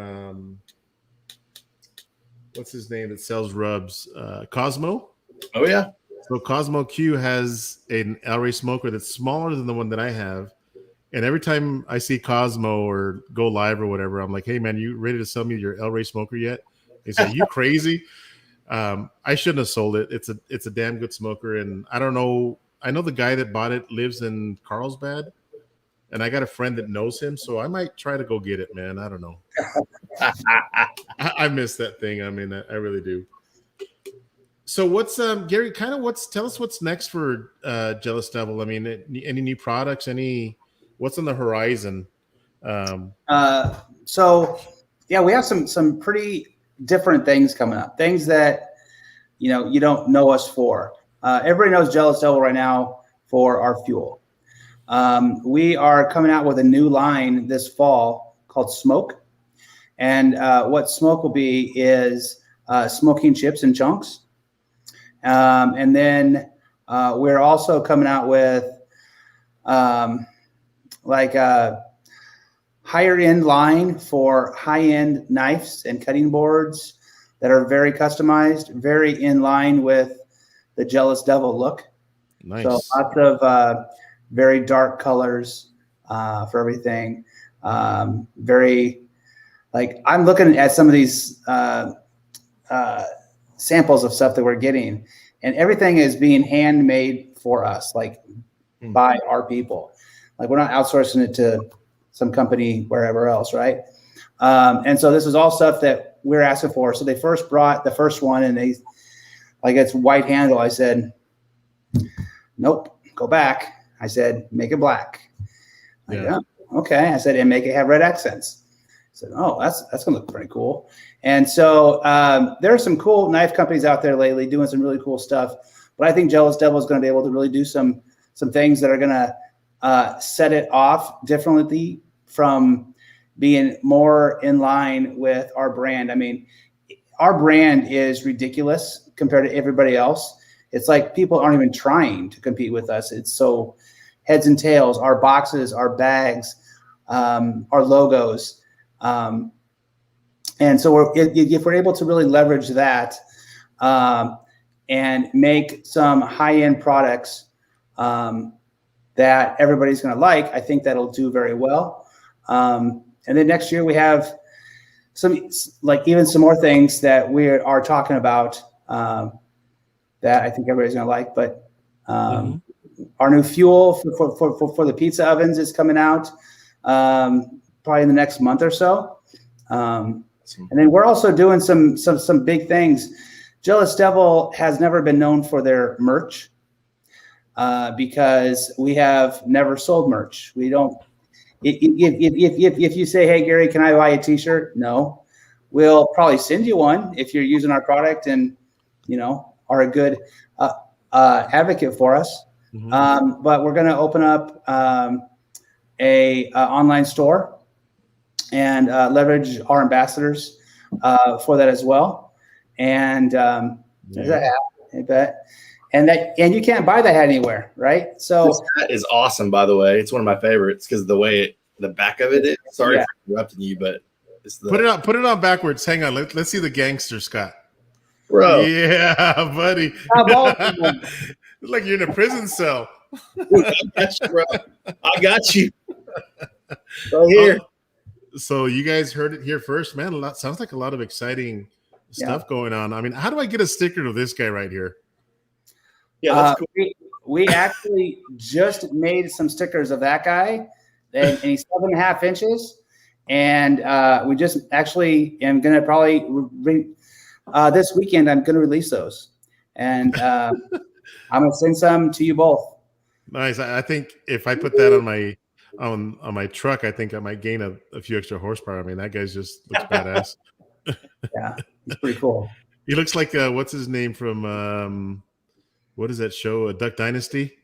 that sells rubs? Cosmo. Oh, yeah. So Cosmo Q has an El Rey smoker that's smaller than the one that I have. And every time I see Cosmo or go live or whatever, I'm like, hey, man, you ready to sell me your El Rey smoker yet? He said, you crazy? I shouldn't have sold it. It's a damn good smoker. And I don't know. I know the guy that bought it lives in Carlsbad. And I got a friend that knows him. So I might try to go get it, man. I don't know. I miss that thing. I mean, I really do. So what's Garry, tell us what's next for Jealous Devil? I mean, any new products, what's on the horizon? So yeah, we have some pretty different things coming up, things that, you don't know us for. Everybody knows Jealous Devil right now for our fuel. We are coming out with a new line this fall called Smoke. And what Smoke will be is smoking chips in chunks. And then we're also coming out with like a higher end line for high end knives and cutting boards that are very customized, very in line with the Jealous Devil look. Nice. So lots of very dark colors for everything. Very, like, I'm looking at some of these samples of stuff that we're getting, and everything is being handmade for us, like by our people. Like, we're not outsourcing it to some company wherever else, right? And so this is all stuff that we're asking for. So they first brought the first one, and they, like, it's white handle. I said, nope, go back. I said, make it black. Yeah. Okay. I said, and make it have red accents. I said, oh, that's gonna look pretty cool. And so there are some cool knife companies out there lately doing some really cool stuff. But I think Jealous Devil is going to be able to really do some things that are going to set it off differently from being more in line with our brand. I mean, our brand is ridiculous compared to everybody else. It's like people aren't even trying to compete with us. It's so heads and tails, our boxes, our bags, our logos. And so if we're able to really leverage that and make some high-end products that everybody's going to like, I think that'll do very well. And then next year we have even some more things that we are talking about that I think everybody's going to like. But our new fuel for the pizza ovens is coming out probably in the next month or so. And then we're also doing some big things. Jealous Devil has never been known for their merch because we have never sold merch. We don't. If you say, "Hey, Garry, can I buy a T-shirt?" No, we'll probably send you one if you're using our product and are a good advocate for us. But we're going to open up a online store and leverage our ambassadors for that as well. And there's a hat, I bet. And you can't buy that hat anywhere, right? So this hat is awesome, by the way. It's one of my favorites because the way the back of it is. Sorry for interrupting you, but it's put it on backwards. Hang on, let's see the gangster, Scott. Bro. Yeah, buddy. It's like you're in a prison cell. I got you, bro. I got you. Right here. So you guys heard it here first, man. Sounds like a lot of exciting stuff going on. I mean, how do I get a sticker to this guy right here? Yeah, that's cool. We actually just made some stickers of that guy, and he's 7.5 inches. And we just actually am going to probably this weekend, I'm going to release those. And I'm going to send some to you both. Nice. I think if I put that on my truck, I think I might gain a few extra horsepower. I mean, that guy's just looks badass. Yeah, it's pretty cool. He looks like what's his name from what is that show? Duck Dynasty.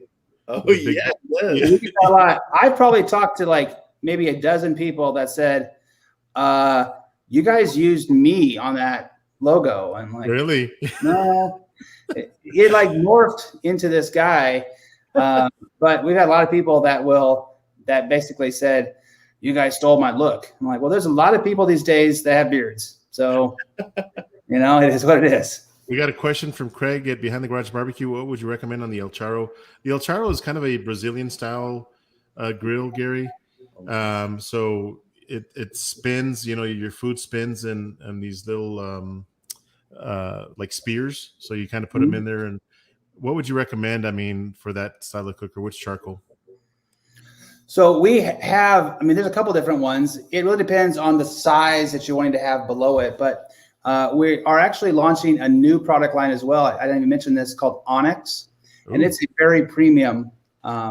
Oh yeah. I probably talked to like maybe a dozen people that said, "You guys used me on that logo." I'm like, really? No. It like morphed into this guy, but we've had a lot of people that basically said, "You guys stole my look." I'm like, well, there's a lot of people these days that have beards, so it is what it is. We got a question from Craig at Behind the Garage Barbecue. What would you recommend on the El Charo? The El Charo is kind of a Brazilian style grill, Gary. So it spins, your food spins and these little like spears. So you kind of put them in there. And what would you recommend? I mean, for that style of cooker, which charcoal? So we have, there's a couple different ones. It really depends on the size that you're wanting to have below it, but we are actually launching a new product line as well. I didn't even mention this, called Onyx. Ooh. And it's a very premium.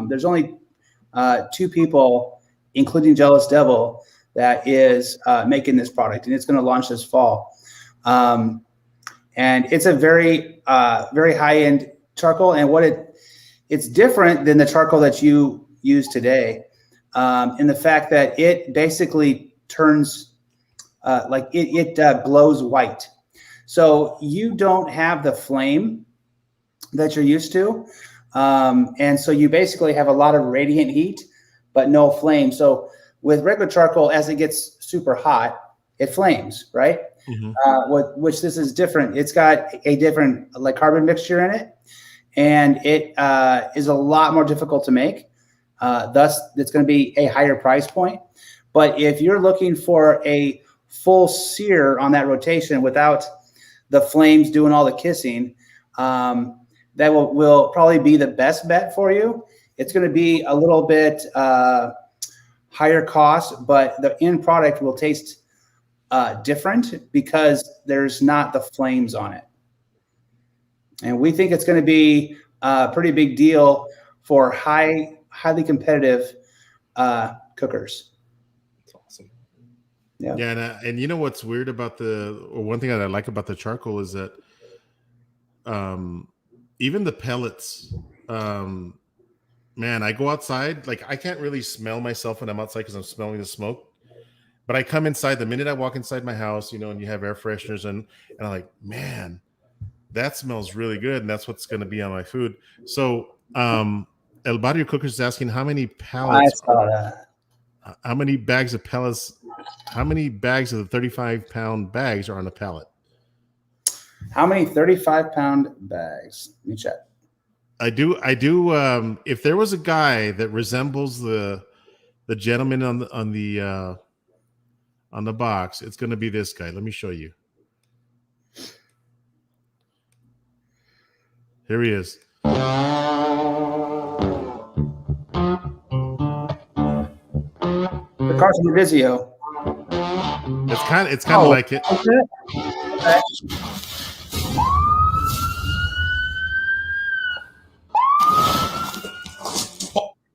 There's only 2 people, including Jealous Devil, that is making this product, and it's going to launch this fall. And it's a very, very high-end charcoal, and it's different than the charcoal that you use today, in the fact that it basically turns like it glows white. So you don't have the flame that you're used to. And so you basically have a lot of radiant heat, but no flame. So with regular charcoal, as it gets super hot, it flames, right? Mm-hmm. Which this is different. It's got a different like carbon mixture in it, and it is a lot more difficult to make. Thus, it's going to be a higher price point. But if you're looking for a full sear on that rotation without the flames doing all the kissing, that will probably be the best bet for you. It's going to be a little bit higher cost, but the end product will taste different because there's not the flames on it. And we think it's going to be a pretty big deal for highly competitive cookers. Yeah, and you know what's weird about one thing that I like about the charcoal is that even the pellets, man, I go outside, like I can't really smell myself when I'm outside because I'm smelling the smoke. But I come inside, the minute I walk inside my house, and you have air fresheners and I'm like, man, that smells really good, and that's what's going to be on my food. So El Barrio Cooker is asking how many pallets. I saw that. How many bags of pellets? How many bags of the 35-pound bags are on the pallet? How many 35-pound bags? Let me check. I do. If there was a guy that resembles the gentleman on the box, it's going to be this guy. Let me show you. Here he is. The Carson Vizio. It's kind of like it. Okay.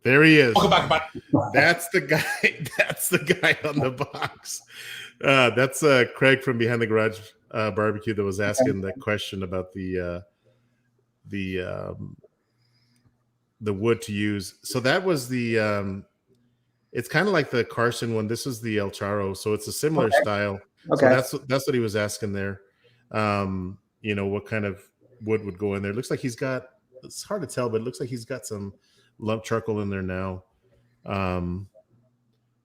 There he is. That's the guy. That's the guy on the box. That's Craig from Behind the Garage Barbecue that was asking that question about the wood to use. So that was the. It's kind of like the Carson one. This is the El Charo, so it's a similar style. Okay. So that's what he was asking there. What kind of wood would go in there? It looks like he's got. It's hard to tell, but it looks like he's got some lump charcoal in there now.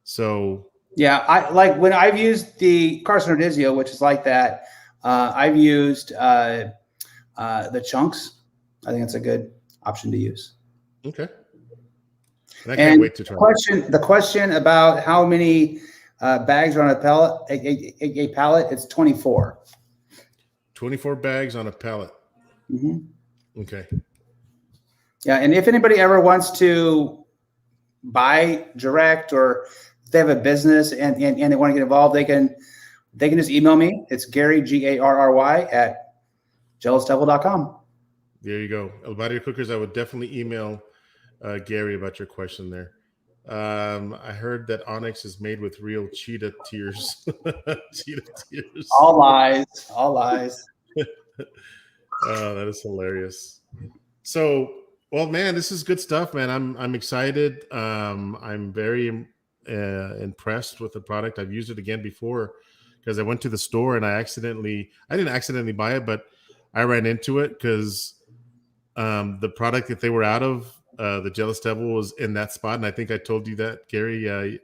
So yeah, I like when I've used the Carson Ordizio, which is like that. I've used the chunks. I think it's a good option to use. Okay. And I can't wait to try. The question about how many bags are on a pallet, a pallet, it's 24. 24 bags on a pallet. Mm-hmm. Okay. Yeah, and if anybody ever wants to buy direct, or if they have a business and they want to get involved, they can just email me. It's Garry, Garry at jealousdevil.com. There you go. About your cookers, I would definitely email Garry about your question there. I heard that Onyx is made with real cheetah tears. Cheetah tears. All lies. All lies. Oh, that is hilarious. So, well, man, this is good stuff, man. I'm excited. I'm very impressed with the product. I've used it again before because I went to the store and I didn't accidentally buy it, but I ran into it because the product that they were out of, the Jealous Devil, was in that spot. And I think I told you that, Garry. I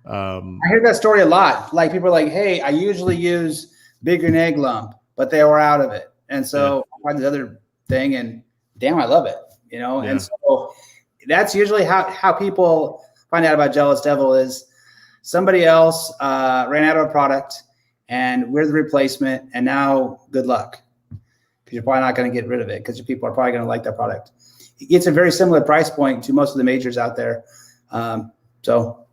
hear that story a lot. Like, people are like, hey, I usually use Bigger Than Egg Lump, but they were out of it. And so I find this other thing, and damn, I love it. You know? Yeah. And so that's usually how people find out about Jealous Devil, is somebody else ran out of a product and we're the replacement, and now good luck, because you're probably not going to get rid of it because people are probably going to like that product. It's a very similar price point to most of the majors out there. So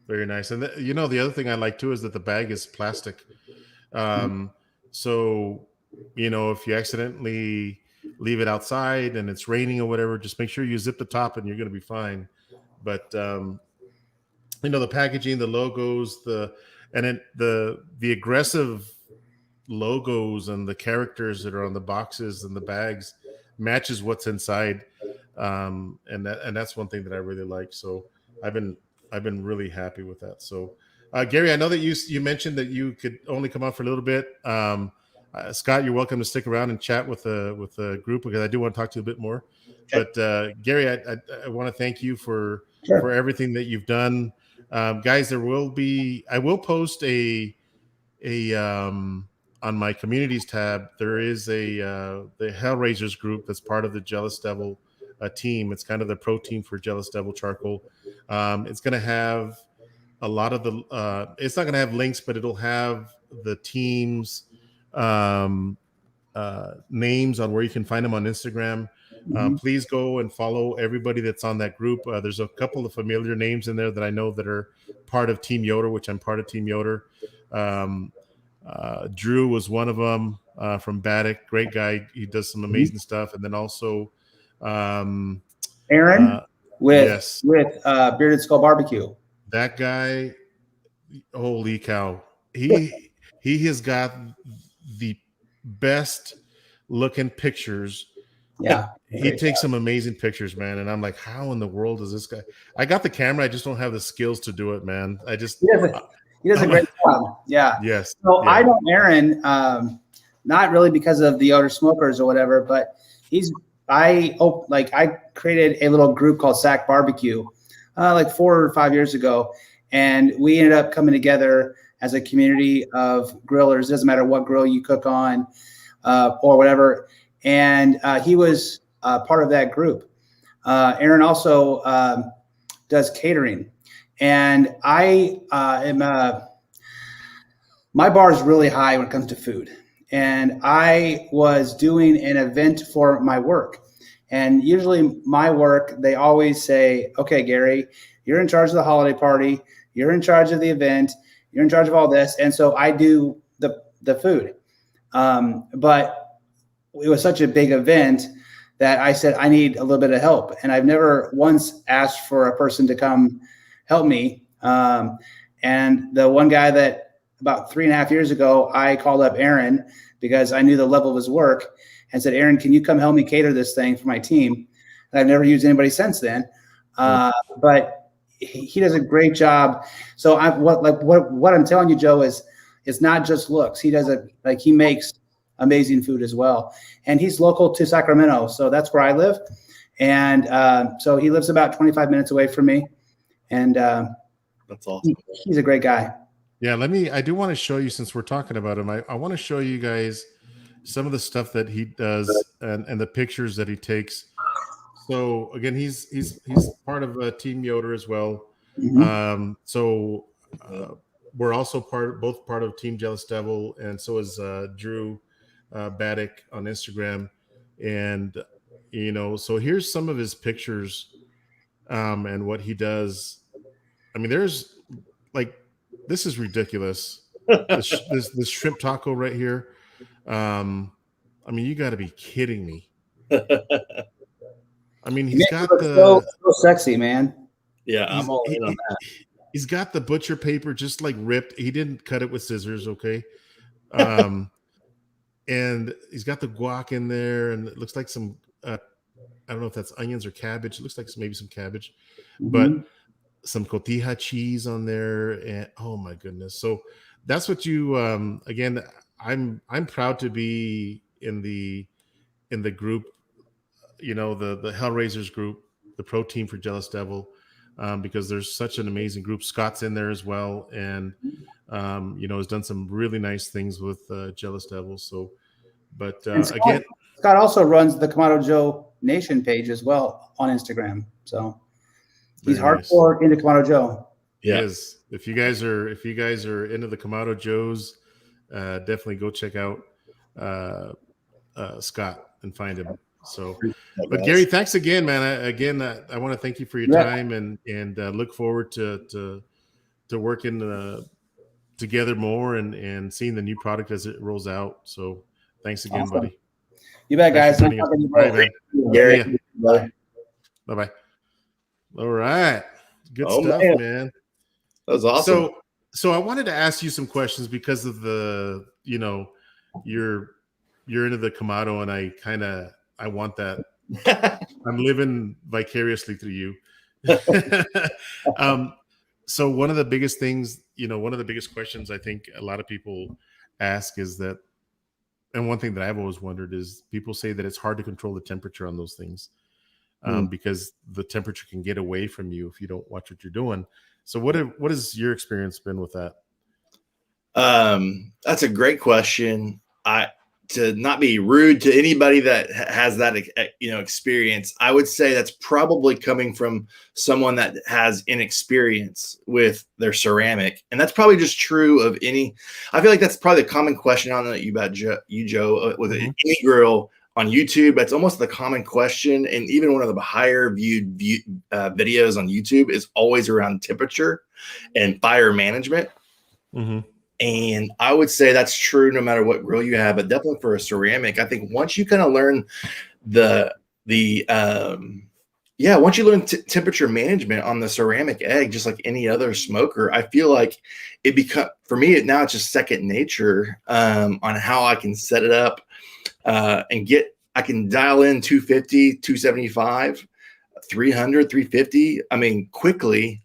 very nice. And the other thing I like too is that the bag is plastic. So, if you accidentally leave it outside and it's raining or whatever, just make sure you zip the top and you're going to be fine. But, the packaging, the logos, the aggressive logos and the characters that are on the boxes and the bags matches what's inside. And that's one thing that I really like. So I've been really happy with that. So, Garry, I know that you mentioned that you could only come on for a little bit. Scott, you're welcome to stick around and chat with the group, because I do want to talk to you a bit more. Okay. But Garry, I want to thank you for everything that you've done. Guys, I will post a on my communities tab. There is the Hellraisers group that's part of the Jealous Devil team. It's kind of the pro team for Jealous Devil charcoal. It's going to have a lot of the it's not going to have links, but it'll have the teams names on where you can find them on Instagram. Please go and follow everybody that's on that group. There's a couple of familiar names in there that I know that are part of Team Yoder, which I'm part of Team Yoder. Drew was one of them from Baddock. Great guy. He does some amazing stuff. And then also Aaron with Bearded Skull Barbecue. That guy, holy cow. He has got the best looking pictures. Yeah. He takes some amazing pictures, man. And I'm like, how in the world is this guy? I got the camera. I just don't have the skills to do it, man. He does a great job. Yeah. Yes. So yeah. I know Aaron, not really because of the Yoder Smokers or whatever, but I created a little group called Sack Barbecue like 4 or 5 years ago. And we ended up coming together as a community of grillers. It doesn't matter what grill you cook on or whatever. And he was part of that group. Aaron also does catering. And I my bar is really high when it comes to food. And I was doing an event for my work. And usually my work, they always say, okay, Garry, you're in charge of the holiday party. You're in charge of the event. You're in charge of all this. And so I do the food. But it was such a big event that I said, I need a little bit of help. And I've never once asked for a person to come help me. And the one guy that about 3.5 years ago, I called up Aaron because I knew the level of his work and said, Aaron, can you come help me cater this thing for my team? And I've never used anybody since then. But he does a great job. So what I'm telling you, Joe, is it's not just looks. He does he makes amazing food as well. And he's local to Sacramento. So that's where I live. And so he lives about 25 minutes away from me. And that's awesome. He's a great guy. Yeah, I do want to show you, since we're talking about him, I want to show you guys some of the stuff that he does and the pictures that he takes. So again, he's part of Team Yoder as well. Mhm. So we're also both part of Team Jealous Devil, and so is Drew Baddick on Instagram. And so here's some of his pictures and what he does. I mean, there's like, this is ridiculous. This shrimp taco right here. I mean, you got to be kidding me. I mean, You he's make it got look the so sexy, man. Yeah, I'm all in on that. he's got the butcher paper just like ripped. He didn't cut it with scissors, okay? And he's got the guac in there, and it looks like some I don't know if that's onions or cabbage. It looks like maybe some cabbage, but Mhm. some cotija cheese on there, and oh my goodness! So that's what you again. I'm proud to be in the group, the Hellraisers group, the pro team for Jealous Devil, because there's such an amazing group. Scott's in there as well, and has done some really nice things with Jealous Devil. So, but And again, Scott also runs the Kamado Joe Nation page as well on Instagram. So he's very nice. hardcore into Kamado Joe. He is. If you guys are into the Kamado Joes, definitely go check out Scott and find him. So, but Garry, thanks again, man. I want to thank you for your time and look forward to working together more and seeing the new product as it rolls out. So, thanks again, buddy. You bet, guys. All right, man. Garry. Bye bye. All right, good stuff, man. That was awesome. So I wanted to ask you some questions because of the you're into the Kamado, and I want that. I'm living vicariously through you. So one of the biggest things, one of the biggest questions I think a lot of people ask is that, and one thing that I've always wondered is people say that it's hard to control the temperature on those things because the temperature can get away from you if you don't watch what you're doing. So what has your experience been with that? That's a great question. To not be rude to anybody that has that, experience, I would say that's probably coming from someone that has inexperience with their ceramic. And that's probably just true of I feel like that's probably a common question. I don't know about you, Joe, with any girl on YouTube. That's almost the common question. And even one of the higher viewed videos on YouTube is always around temperature and fire management. Mm-hmm. And I would say that's true no matter what grill you have, but definitely for a ceramic, I think once you kind of learn once you learn temperature management on the ceramic egg, just like any other smoker, I feel like for me, now it's just second nature on how I can set it up I can dial in 250, 275, 300, 350. I mean, quickly.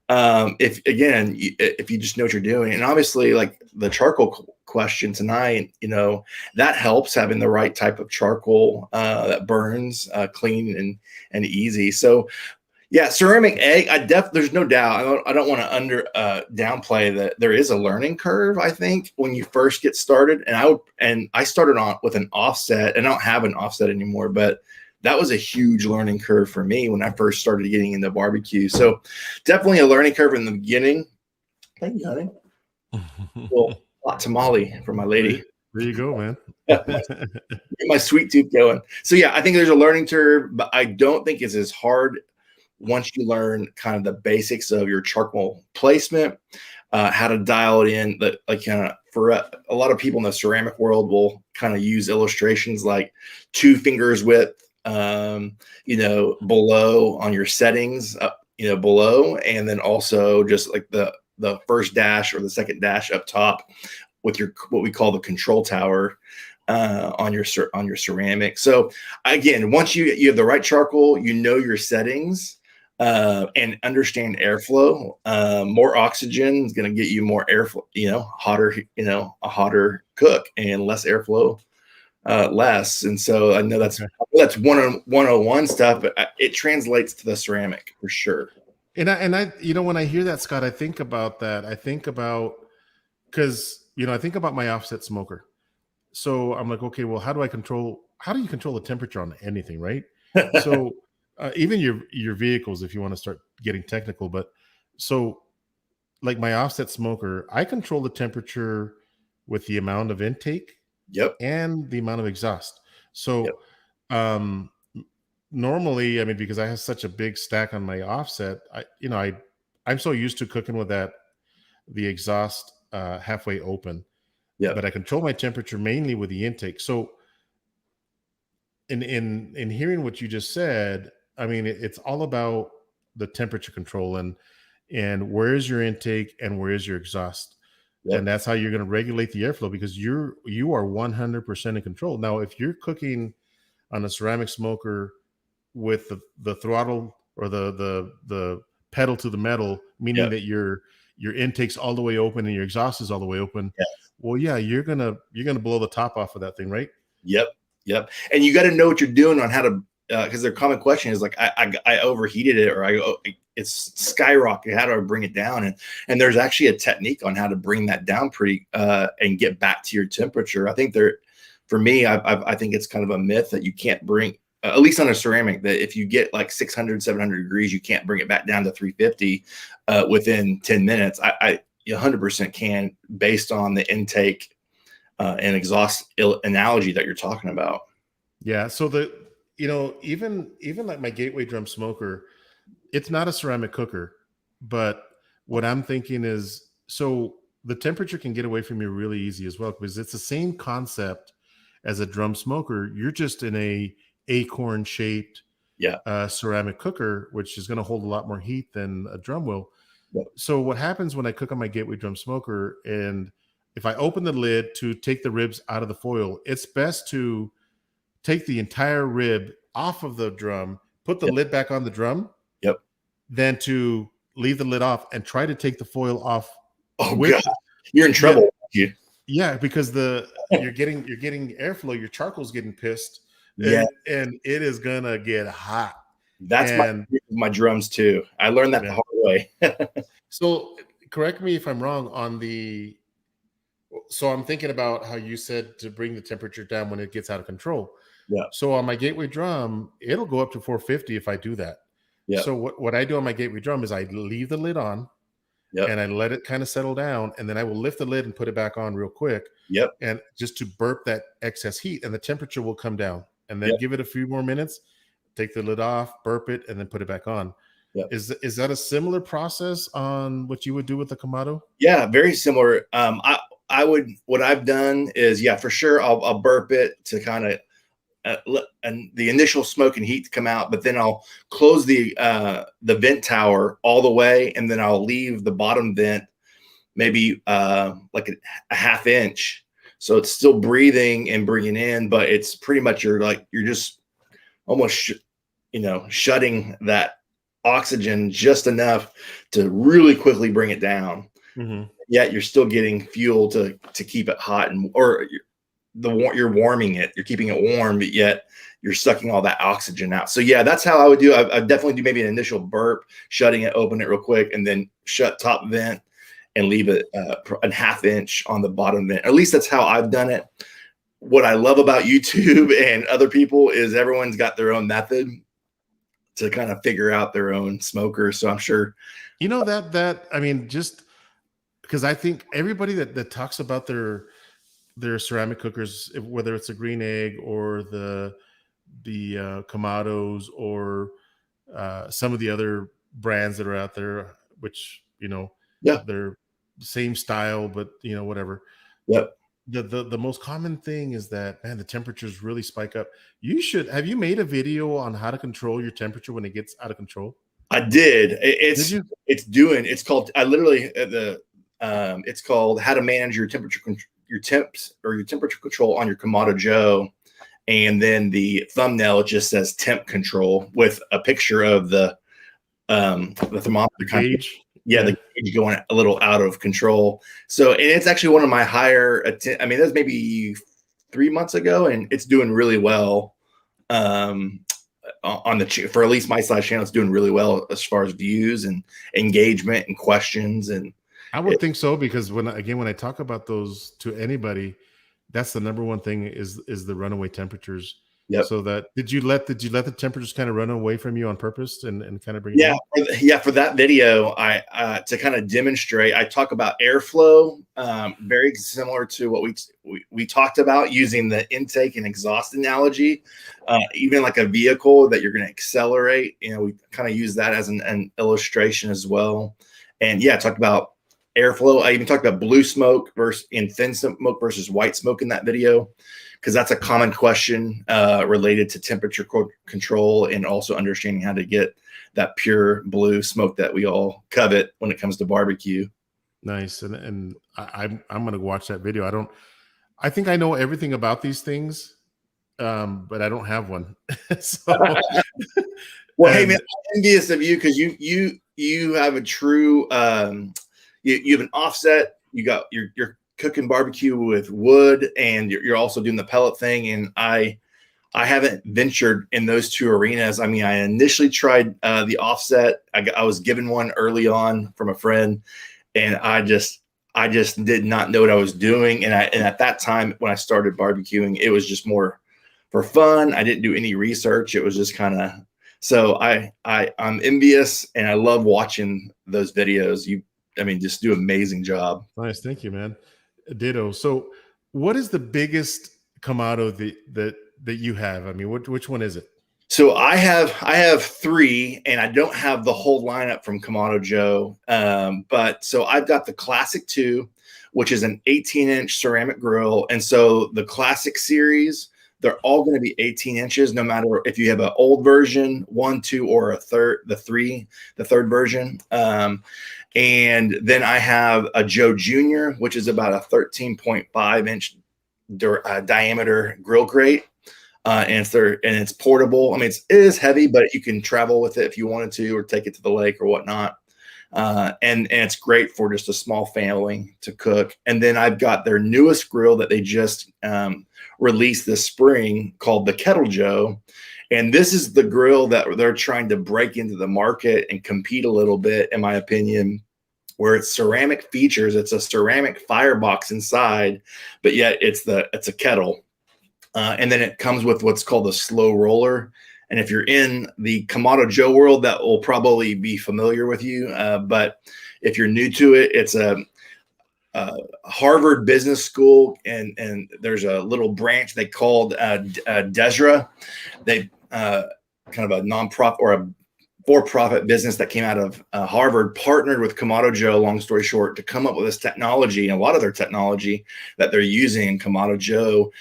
If you just know what you're doing, and obviously like the charcoal question tonight, that helps having the right type of charcoal that burns clean and easy. So yeah, ceramic egg, there's no doubt. I don't want to downplay that there is a learning curve. I think when you first get started, and I started on with an offset, and I don't have an offset anymore, but that was a huge learning curve for me when I first started getting into barbecue. So definitely a learning curve in the beginning. Thank you, honey. Well, hot tamale for my lady. There you go, man. Get my sweet tooth going. So yeah, I think there's a learning curve, but I don't think it's as hard once you learn kind of the basics of your charcoal placement, how to dial it in. For a lot of people in the ceramic world will kind of use illustrations like 2 fingers width, below on your settings, below, and then also just like the first dash or the second dash up top with what we call the control tower on your ceramic. So again, once you have the right charcoal, your settings and understand airflow. More oxygen is going to get you more airflow, hotter, a hotter cook, and less airflow. Less. And so I know that's 101 stuff, but it translates to the ceramic for sure. And I when I hear that, Scott, I think about that. I think about, because I think about my offset smoker. So I'm like, okay, well, how do you control the temperature on anything, right? So even your vehicles, if you want to start getting technical. But so, like my offset smoker, I control the temperature with the amount of intake Yep. and the amount of exhaust. So, um, normally, I mean, because I have such a big stack on my offset, I'm so used to cooking with the exhaust halfway open, Yep. but I control my temperature mainly with the intake. So, in hearing what you just said, I mean, it's all about the temperature control and where is your intake and where is your exhaust. Yep. And that's how you're going to regulate the airflow, because you are 100% in control. Now, if you're cooking on a ceramic smoker with the throttle or the pedal to the metal, meaning Yep. that your intake's all the way open and your exhaust is all the way open, Yes. well, yeah, you're gonna blow the top off of that thing, right? Yep. And you got to know what you're doing on how to, because their common question is like, I overheated it, or it's skyrocketed. How do I bring it down? And there's actually a technique on how to bring that down pretty and get back to your temperature. I think for me, I think it's kind of a myth that you can't bring, at least on a ceramic, that if you get like 600, 700 degrees, you can't bring it back down to 350 within 10 minutes. I 100% can, based on the intake and exhaust analogy that you're talking about. Yeah. So even like my gateway drum smoker, it's not a ceramic cooker, but what I'm thinking is, so the temperature can get away from you really easy as well, because it's the same concept as a drum smoker. You're just in a acorn shaped ceramic cooker, which is going to hold a lot more heat than a drum will. Yep. So what happens when I cook on my gateway drum smoker, and if I open the lid to take the ribs out of the foil, it's best to take the entire rib off of the drum, put the lid back on the drum, than to leave the lid off and try to take the foil off. Oh God, you're in trouble. Yeah, because you're getting airflow, your charcoal's getting pissed, and it is gonna get hot. That's my drums too. I learned that the hard way. So correct me if I'm wrong on so I'm thinking about how you said to bring the temperature down when it gets out of control. Yeah. So on my gateway drum, it'll go up to 450 if I do that. Yeah. So what I do on my gateway drum is I leave the lid on, and I let it kind of settle down, and then I will lift the lid and put it back on real quick. And just to burp that excess heat, and the temperature will come down. And then give it a few more minutes, take the lid off, burp it, and then put it back on. Is that a similar process on what you would do with the Kamado? Yeah, very similar. What I've done is, for sure, I'll burp it to kind of and the initial smoke and heat to come out, but then I'll close the vent tower all the way, and then I'll leave the bottom vent maybe like a half inch, so it's still breathing and bringing in, but it's pretty much you're just almost shutting that oxygen just enough to really quickly bring it down. Yet you're still getting fuel to keep it hot, you're warming it, you're keeping it warm, but yet you're sucking all that oxygen out. So that's how I would do. I definitely do maybe an initial burp, shutting it, open it real quick, and then shut top vent and leave it a half inch on the bottom vent. At least that's how I've done it. What I love about YouTube and other people is everyone's got their own method to kind of figure out their own smoker. So I'm sure that I mean, just because I think everybody that talks about their ceramic cookers, whether it's a Green Egg or the Kamados or some of the other brands that are out there, which they're the same style, but whatever. The most common thing is that, man, the temperatures really spike up. Have you made a video on how to control your temperature when it gets out of control? I did. It's called it's called How to Manage Your Temperature your temperature control on your Kamado Joe, and then the thumbnail just says temp control with a picture of the thermometer gauge. The gauge going a little out of control. So, and it's actually one of my higher I mean, that's maybe 3 months ago, and it's doing really well on for at least my size channel. It's doing really well as far as views and engagement and questions. And I would think so, because when I talk about those to anybody, that's the number one thing is the runaway temperatures. Yep. So that did you let the temperatures kind of run away from you on purpose and kind of bring Yeah, it down? yeah. For that video, I to kind of demonstrate, I talk about airflow, very similar to what we talked about using the intake and exhaust analogy. Even like a vehicle that you're going to accelerate, we kind of use that as an illustration as well. And yeah, I talked about airflow. I even talked about blue smoke versus in thin smoke versus white smoke in that video, because that's a common question related to temperature control and also understanding how to get that pure blue smoke that we all covet when it comes to barbecue. Nice. And I'm gonna watch that video. I think I know everything about these things, but I don't have one. So Well, hey man, I'm envious of you because you have a true you have an offset. You're cooking barbecue with wood, and you're also doing the pellet thing. And I haven't ventured in those two arenas. I mean, I initially tried the offset. I was given one early on from a friend, and I just did not know what I was doing. And at that time when I started barbecuing, it was just more for fun. I didn't do any research. It was just kind of, so I'm envious, and I love watching those videos. Just do an amazing job. nice. Thank you, man. Ditto. So what is the biggest Kamado that you have? I mean, which one is it? So I have three, and I don't have the whole lineup from Kamado Joe. But so I've got the Classic 2, which is an 18-inch ceramic grill. And so the Classic series, they're all going to be 18 inches, no matter if you have an old version, 1, 2, or a third, the third version. And then I have a Joe Jr., which is about a 13.5 inch diameter grill grate. And it's portable. I mean, it is heavy, but you can travel with it if you wanted to, or take it to the lake or whatnot. And it's great for just a small family to cook. And then I've got their newest grill that they just released this spring called the Kettle Joe. And this is the grill that they're trying to break into the market and compete a little bit, in my opinion, where it's ceramic features. It's a ceramic firebox inside, but yet it's a kettle. And then it comes with what's called a slow roller. And if you're in the Kamado Joe world, that will probably be familiar with you. But if you're new to it, it's a Harvard Business School, and there's a little branch they called Desra. They kind of a nonprofit or a for-profit business that came out of Harvard, partnered with Kamado Joe, long story short, to come up with this technology, and a lot of their technology that they're using in Kamado Joe.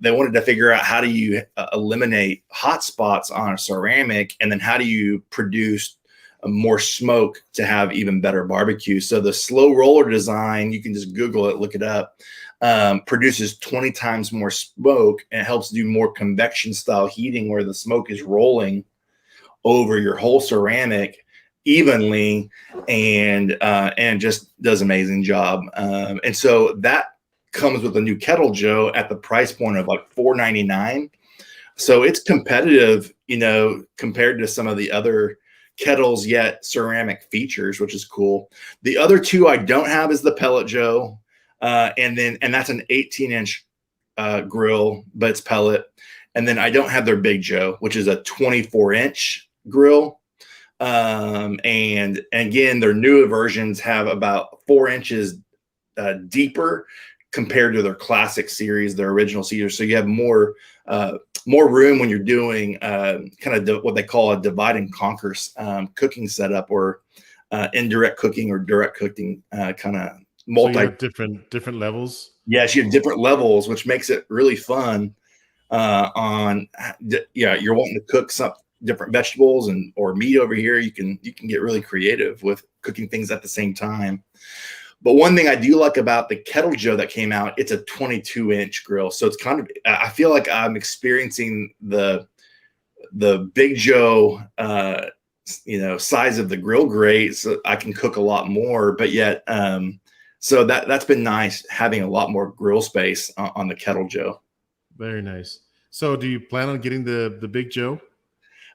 They wanted to figure out, how do you eliminate hot spots on a ceramic, and then how do you produce more smoke to have even better barbecue. So the slow roller design, you can just Google it, look it up, produces 20 times more smoke, and it helps do more convection style heating, where the smoke is rolling over your whole ceramic evenly, and just does an amazing job. And so that comes with a new Kettle Joe at the price point of like $4.99. So it's competitive, compared to some of the other kettles, yet ceramic features, which is cool. The other two I don't have is the Pellet Joe, and that's an 18-inch grill, but it's pellet. And then I don't have their Big Joe, which is a 24-inch grill. And again, their newer versions have about 4 inches deeper compared to their Classic series, their original series. So you have more room when you're doing kind of what they call a divide and conquer cooking setup, or indirect cooking or direct cooking, kind of multi. So you have different levels. Yes, you have different levels, which makes it really fun. You're wanting to cook some different vegetables or meat over here, you can get really creative with cooking things at the same time. But one thing I do like about the Kettle Joe that came out, it's a 22-inch grill. So it's kind of, I feel like I'm experiencing the Big Joe, size of the grill grate, so I can cook a lot more. But yet, so that's been nice, having a lot more grill space on the Kettle Joe. Very nice. So do you plan on getting the Big Joe?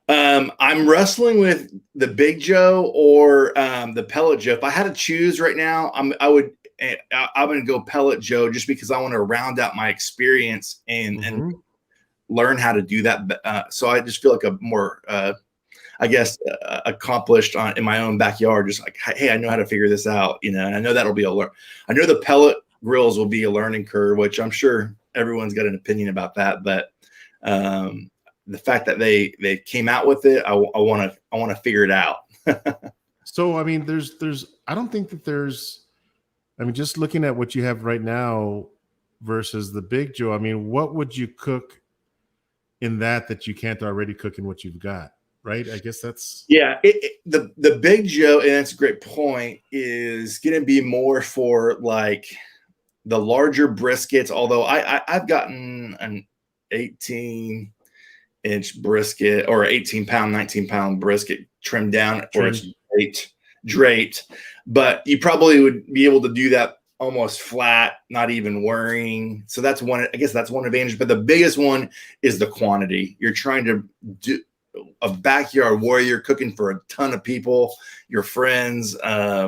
I'm wrestling with the Big Joe or the Pellet Joe. If I had to choose right now, I'm going to go Pellet Joe, just because I want to round out my experience and learn how to do that. So I just feel like a more, I guess, accomplished in my own backyard. Just like, hey, I know how to figure this out. And I know that'll be I know the pellet grills will be a learning curve, which I'm sure everyone's got an opinion about that. But the fact that they came out with it, I want to figure it out. So I mean, I don't think that I mean, just looking at what you have right now versus the Big Joe, I mean, what would you cook in that you can't already cook in what you've got, right? I guess that's the Big Joe, and that's a great point, is going to be more for like the larger briskets. Although I've gotten an 18-inch brisket or 18-pound, 19-pound brisket trimmed down, or it's draped, but you probably would be able to do that almost flat, not even worrying. So that's one, I guess that's one advantage. But the biggest one is the quantity. You're trying to do a backyard warrior cooking for a ton of people, your friends, at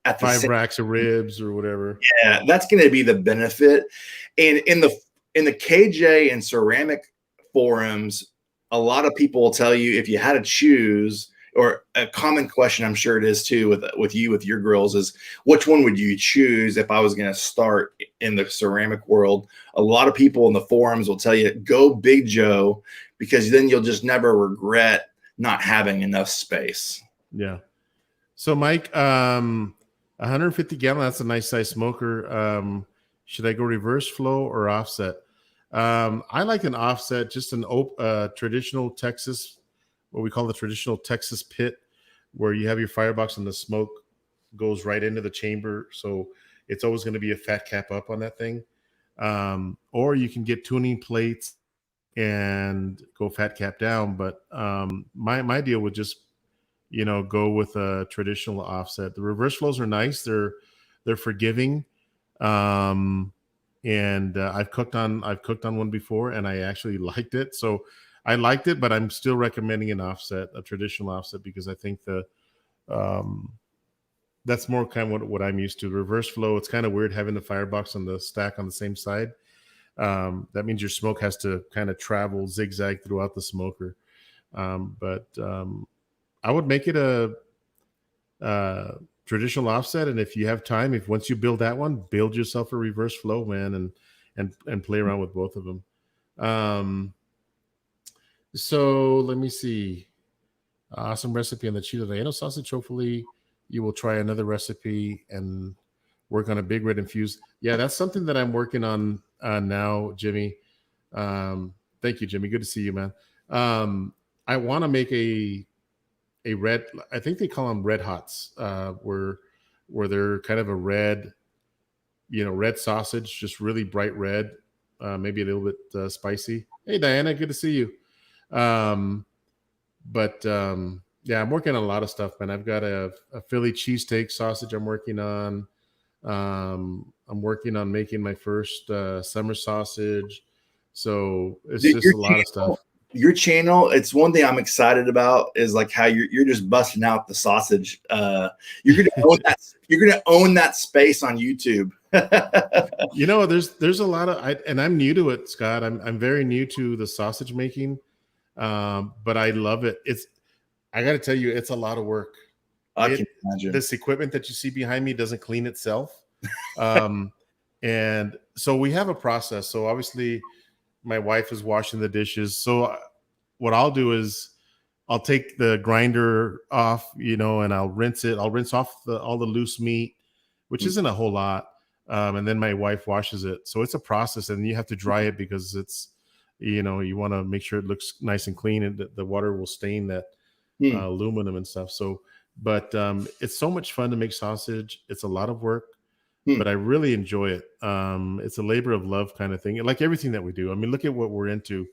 the 5 racks of ribs or whatever. Yeah, that's going to be the benefit. And in the KJ and ceramic forums, a lot of people will tell you, if you had to choose, or a common question, I'm sure it is too, with your grills, is which one would you choose if I was going to start in the ceramic world? A lot of people in the forums will tell you, go Big Joe, because then you'll just never regret not having enough space. Yeah. So Mike, 150 gallon, that's a nice size smoker. Should I go reverse flow or offset? I like an offset, just an traditional Texas, what we call the traditional Texas pit, where you have your firebox and the smoke goes right into the chamber. So it's always going to be a fat cap up on that thing. Or you can get tuning plates and go fat cap down. But my deal would just, go with a traditional offset. The reverse flows are nice. They're forgiving. And I've cooked on one before and I actually liked it. So I liked it, but I'm still recommending an offset, a traditional offset, because I think that's more kind of what I'm used to. Reverse flow, it's kind of weird having the firebox and the stack on the same side. That means your smoke has to kind of travel zigzag throughout the smoker. But I would make it a traditional offset, and if you have time, once you build that one, build yourself a reverse flow, man, and play around with both of them. So let me see. Awesome recipe on the Chile relleno sausage. Hopefully you will try another recipe and work on a big red infused. Yeah, that's something that I'm working on now, Jimmy. Thank you, Jimmy. Good to see you, man. I want to make a red, I think they call them red hots, where they're kind of a red, red sausage, just really bright red, maybe a little bit spicy. Hey, Diana, good to see you. Yeah, I'm working on a lot of stuff, man. I've got a Philly cheesesteak sausage I'm working on. I'm working on making my first summer sausage. So it's just a lot of stuff. Your channel, it's one thing I'm excited about, is like how you're just busting out the sausage. You're gonna own that. You're gonna own that space on YouTube. There's a lot of, and I'm new to it, Scott. I'm very new to the sausage making, but I love it. I got to tell you, it's a lot of work. I can imagine. This equipment that you see behind me doesn't clean itself, and so we have a process. So obviously, my wife is washing the dishes. So what I'll do is I'll take the grinder off, and I'll rinse it. I'll rinse off all the loose meat, which isn't a whole lot. And then my wife washes it. So it's a process, and you have to dry it because it's, you want to make sure it looks nice and clean, and the water will stain that aluminum and stuff. So, but it's so much fun to make sausage. It's a lot of work. But I really enjoy it. It's a labor of love kind of thing. Like everything that we do. I mean, look at what we're into.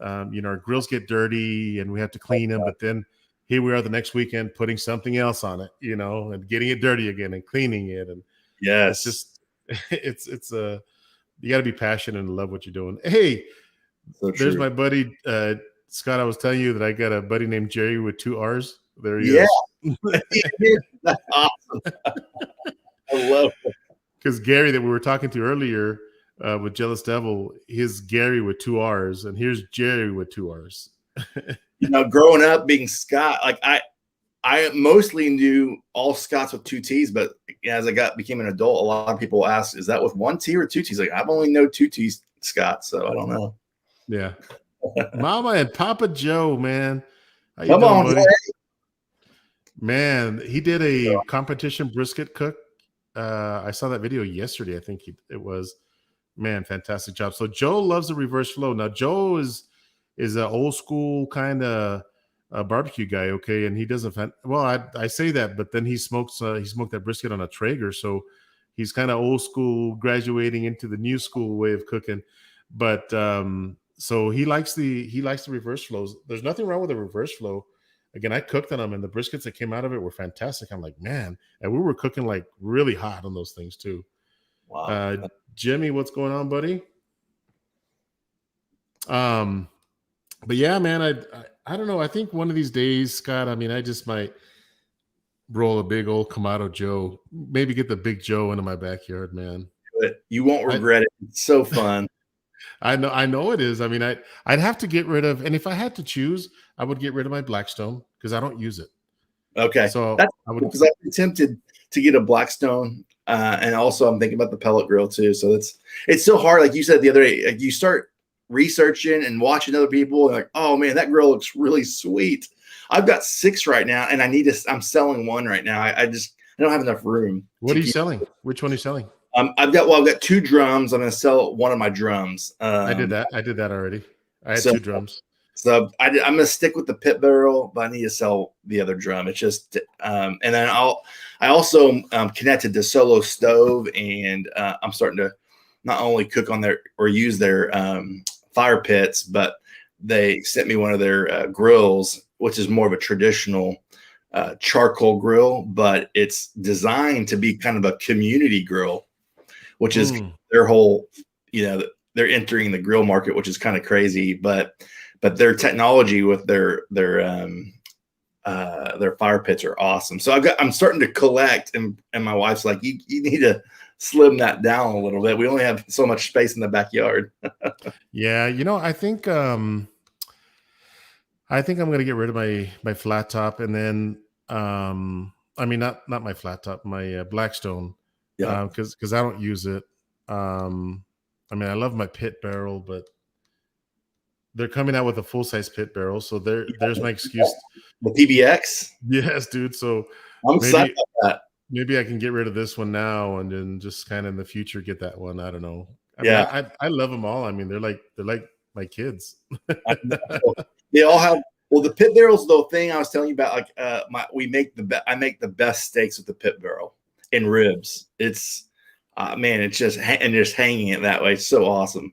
Our grills get dirty and we have to clean them. But then here we are the next weekend putting something else on it, and getting it dirty again and cleaning it. And yes, it's just, you got to be passionate and love what you're doing. Hey, so there's my buddy, Scott. I was telling you that I got a buddy named Jerry with 2 R's. There he is. That's awesome. I love it. Because Garry, that we were talking to earlier, with Jealous Devil, his Garry with 2 R's, and here's Jerry with 2 R's. Growing up being Scott, like I mostly knew all Scots with 2 T's, but as I became an adult, a lot of people ask, "Is that with 1 T or 2 T's?" Like I've only know 2 T's Scott, so I don't know. Yeah, Mama and Papa Joe, man, how you Come doing, on, buddy? Jay. Man, he did a competition brisket cook. I saw that video yesterday. I think it was. Man, fantastic job. So Joe loves the reverse flow. Now Joe is an old school kind of barbecue guy, okay, and he doesn't. Well, I say that, but then he smoked that brisket on a Traeger, so he's kind of old school, graduating into the new school way of cooking. But so he likes the reverse flows. There's nothing wrong with the reverse flow. Again, I cooked on them, and the briskets that came out of it were fantastic. I'm like, man, and we were cooking like really hot on those things too. Wow. Jimmy, what's going on, buddy? But yeah, man, I don't know. I think one of these days, Scott, I mean, I just might roll a big old Kamado Joe, maybe get the Big Joe into my backyard, man. But you won't regret it. It's so fun. I know it is. I mean, I'd have to get rid of, and if I had to choose, I would get rid of my Blackstone because I don't use it. Okay, so that's because I've been tempted to get a Blackstone, and also I'm thinking about the pellet grill too. So it's so hard. Like you said the other day, like you start researching and watching other people, and like, oh man, that grill looks really sweet. I've got 6 right now, and I'm selling one right now. I don't have enough room. What are you selling? Which one are you selling? I've got 2 drums. I'm going to sell one of my drums. I did that already. I had 2 drums. So I'm going to stick with the pit barrel, but I need to sell the other drum. It's just, and then I also connected to Solo Stove, and I'm starting to not only cook on their or use their fire pits, but they sent me one of their grills, which is more of a traditional charcoal grill, but it's designed to be kind of a community grill, which is their whole, they're entering the grill market, which is kind of crazy, but their technology with their fire pits are awesome. So I'm starting to collect, and my wife's like, you need to slim that down a little bit. We only have so much space in the backyard. Yeah. I think I'm going to get rid of my flat top, and then, I mean, not my flat top, my Blackstone. Yeah. Cause I don't use it. I mean, I love my pit barrel, but they're coming out with a full-size pit barrel. So there's my excuse. The PBX? Yes, dude. So I'm excited about that. Maybe I can get rid of this one now and then just kind of in the future get that one. I don't know. I mean, I love them all. I mean, they're like my kids. They all have. Well, the pit barrel's the thing I was telling you about. Like, I make the best steaks with the pit barrel and ribs. It's, man, it's just hanging it that way. It's so awesome.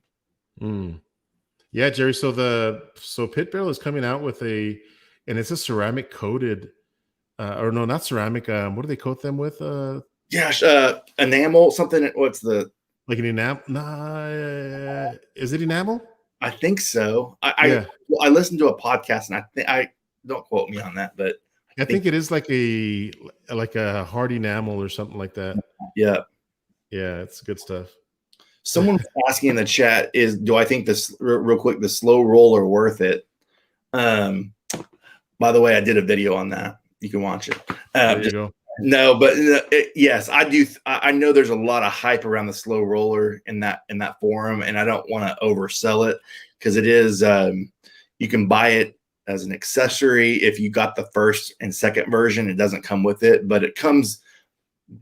Yeah, Jerry. So pit barrel is coming out with and it's a ceramic coated, or no, not ceramic. What do they coat them with? Enamel, something. What's the like an enamel? Nah, is it enamel? I think so. I listened to a podcast, and I don't quote me on that, but I think it is like a hard enamel or something like that. Yeah, it's good stuff. Someone was asking in the chat, do I think this real quick, the slow roller worth it? By the way, I did a video on that. You can watch it. There you go. No, but yes, I do. I know there's a lot of hype around the slow roller in that forum, and I don't want to oversell it because it is. You can buy it as an accessory if you got the first and second version. It doesn't come with it, but it comes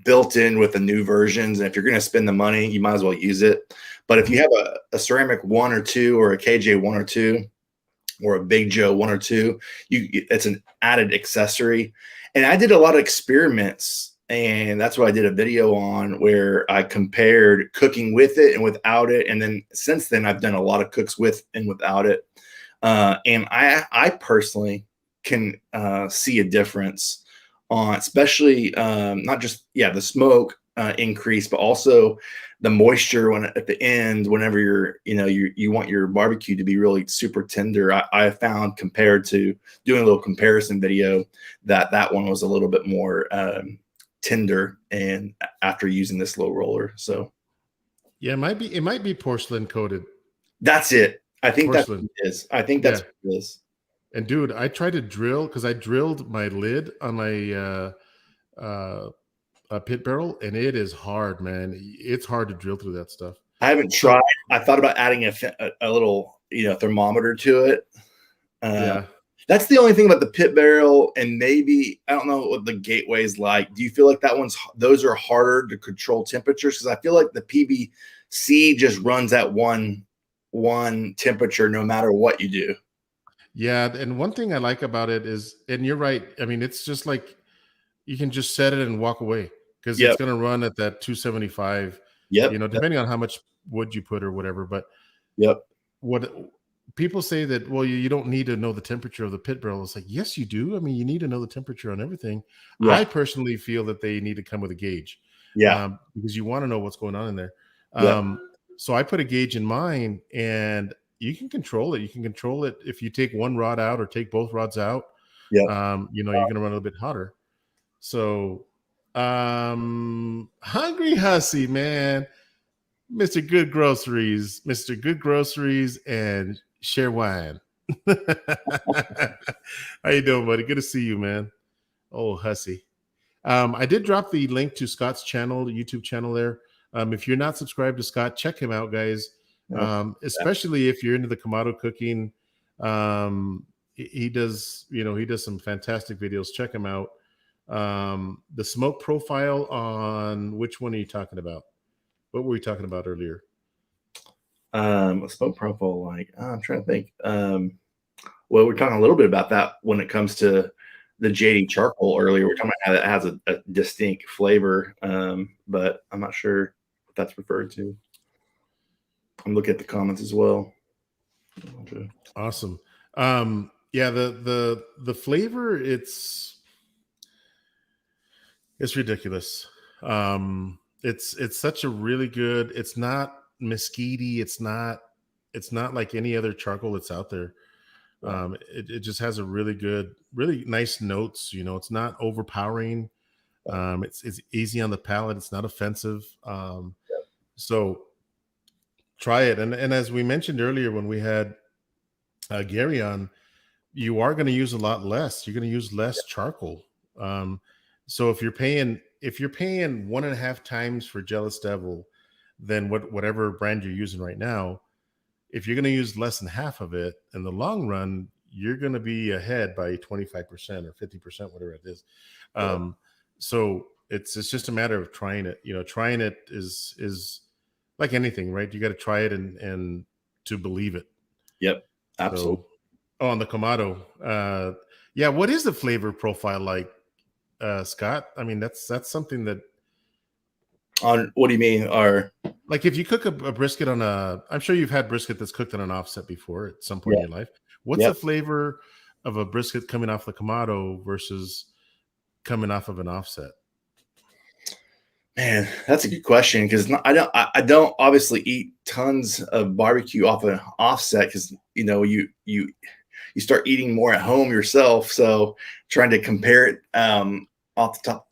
built in with the new versions. And if you're going to spend the money, you might as well use it. But if you have a ceramic 1 or 2 or a KJ 1 or 2 or a Big Joe 1 or 2, it's an added accessory. And I did a lot of experiments, and that's what I did a video on, where I compared cooking with it and without it. And then since then, I've done a lot of cooks with and without it. And I personally can see a difference on, especially not just the smoke increase, but also the moisture at the end, whenever you want your barbecue to be really super tender. I found, compared to doing a little comparison video, that one was a little bit more tender, and after using this low roller. So Yeah, it might be porcelain coated. That's it. I think Porcelain. that's what it is. I think that's Yeah. what it is. And dude, I tried to drill because I drilled my lid on my pit barrel, and it is hard, man. It's hard to drill through that stuff. I haven't tried. I thought about adding a little, thermometer to it. Yeah. That's the only thing about the pit barrel, and maybe I don't know what the gateway's like. Do you feel like those are harder to control temperatures? Because I feel like the PVC just runs at one temperature no matter what you do. Yeah, and one thing I like about it is, and you're right. I mean, it's just like you can just set it and walk away because it's going to run at that 275. Yep. Depending on how much wood you put or whatever. But what people say that, well, you don't need to know the temperature of the pit barrel. It's like, yes, you do. I mean, you need to know the temperature on everything. Yeah. I personally feel that they need to come with a gauge. Yeah. Because you want to know what's going on in there. So I put a gauge in mine, and you can control it. You can control it if you take one rod out or take both rods out. Yeah. You're going to run a little bit hotter. So, Hungry Hussy, man, Mr. Good Groceries, and Share Wine. How you doing, buddy? Good to see you, man. Oh, Hussy. I did drop the link to Scott's channel, YouTube channel there. If you're not subscribed to Scott, check him out, guys. Especially if you're into the Kamado cooking. He does some fantastic videos. Check him out. The smoke profile on which one are you talking about? What were we talking about earlier? A smoke profile, I'm trying to think. Well, we're talking a little bit about that when it comes to the JD charcoal earlier. We're talking about how that has a distinct flavor, but I'm not sure what that's referred to. I'm looking at the comments as well. Okay. Awesome. Yeah, the flavor, it's ridiculous. It's such a really good, it's not mesquite-y, it's not like any other charcoal that's out there. It just has a really good, really nice notes. It's not overpowering. It's easy on the palate. It's not offensive. So try it. And as we mentioned earlier, when we had Garry on, you are going to use a lot less. You're going to use less charcoal. So if you're paying 1.5 times for Jealous Devil than whatever brand you're using right now, if you're going to use less than half of it in the long run, you're going to be ahead by 25% or 50%, whatever it is. So it's just a matter of trying it. Trying it is like anything, right? You got to try it and to believe it. Yep, absolutely. So, on the Kamado, yeah. What is the flavor profile like, Scott? I mean, that's something that. On what do you mean? Like if you cook a brisket I'm sure you've had brisket that's cooked on an offset before at some point in your life. What's the flavor of a brisket coming off the Kamado versus coming off of an offset? Man, that's a good question, because I don't obviously eat tons of barbecue off an offset, because you start eating more at home yourself. So trying to compare it off the top,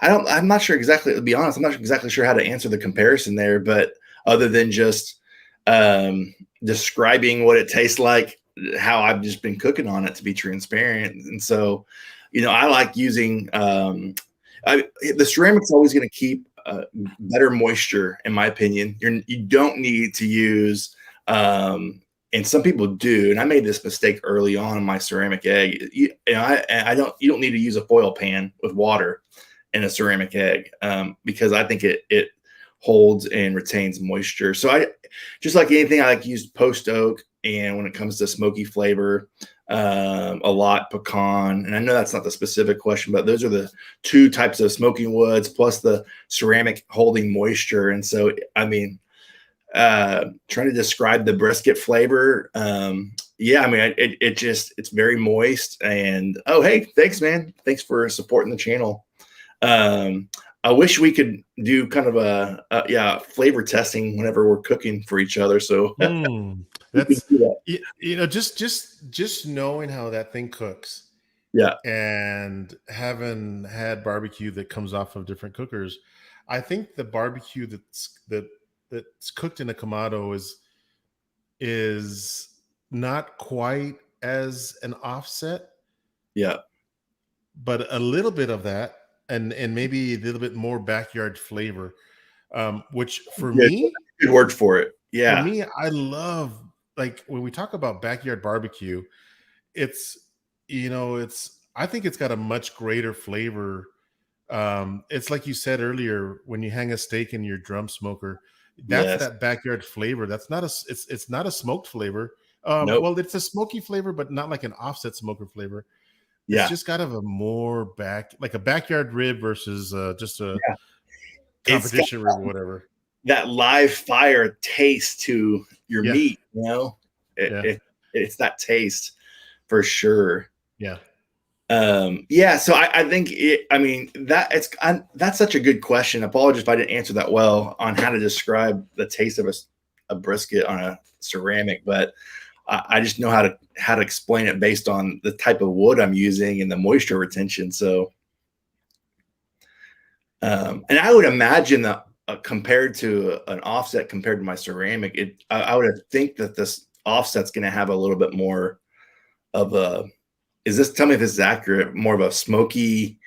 I'm not sure exactly, to be honest, I'm not exactly sure how to answer the comparison there, but other than just describing what it tastes like, how I've just been cooking on it, to be transparent. And so, I like using, the ceramic's always going to keep better moisture, in my opinion. You don't need to use, and some people do, and I made this mistake early on in my ceramic egg. You don't need to use a foil pan with water in a ceramic egg, because I think it holds and retains moisture. So I just like anything, I like to use post oak, and when it comes to smoky flavor, a lot pecan. And I know that's not the specific question, but those are the two types of smoking woods, plus the ceramic holding moisture. And so, I mean, trying to describe the brisket flavor, it's very moist. And oh, hey, thanks, man. Thanks for supporting the channel. I wish we could do kind of a flavor testing whenever we're cooking for each other. So that's just knowing how that thing cooks. Yeah. And having had barbecue that comes off of different cookers, I think the barbecue that's cooked in a Kamado is not quite as an offset, Yeah. but a little bit of that, and maybe a little bit more backyard flavor. Which Good word for it. for Yeah. me, I love, like, when we talk about backyard barbecue, it's, I think it's got a much greater flavor. It's like you said earlier, when you hang a steak in your drum smoker, that's Yes. that backyard flavor. That's not it's not a smoked flavor. Nope. Well, it's a smoky flavor, but not like an offset smoker flavor. It's Yeah. just kind of a more like a backyard rib versus just a It's got competition rib or whatever. that live fire taste to your Yeah. meat, you know? Yeah. It's that taste for sure. Yeah. Yeah, so I think that's such a good question. Apologies if I didn't answer that well on how to describe the taste of a brisket on a ceramic, but I just know how to explain it based on the type of wood I'm using and the moisture retention. So, and I would imagine that compared to an offset compared to my ceramic, I would think that this offset's going to have a little bit more of a. Tell me if this is accurate, more of a smoky,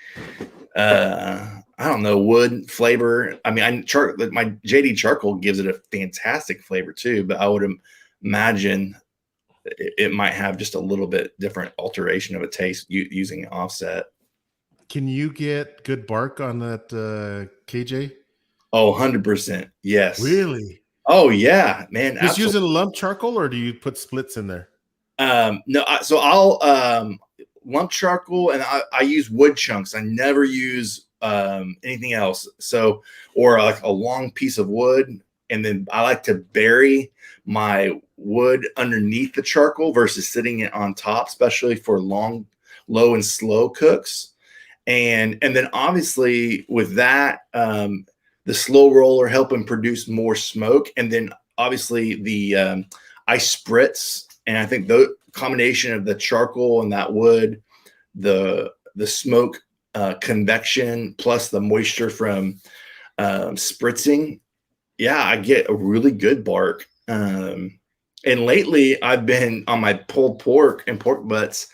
I don't know, wood flavor. I mean, my JD charcoal gives it a fantastic flavor too, but I would imagine it might have just a little bit different alteration of a taste using an offset. Can you get good bark on that KJ? Oh, 100%. Yes. Really? Oh yeah, man. Just Absolutely. using lump charcoal, or do you put splits in there? No, so I'll lump charcoal, and I use wood chunks. I never use anything else. So, or like a long piece of wood, and then I like to bury my wood underneath the charcoal versus sitting it on top, especially for long, low and slow cooks. And then obviously with that, the slow roller helping produce more smoke, and then obviously the I spritz. And I think the combination of the charcoal and that wood, the smoke convection plus the moisture from spritzing, yeah, I get a really good bark. And lately, I've been on my pulled pork and pork butts.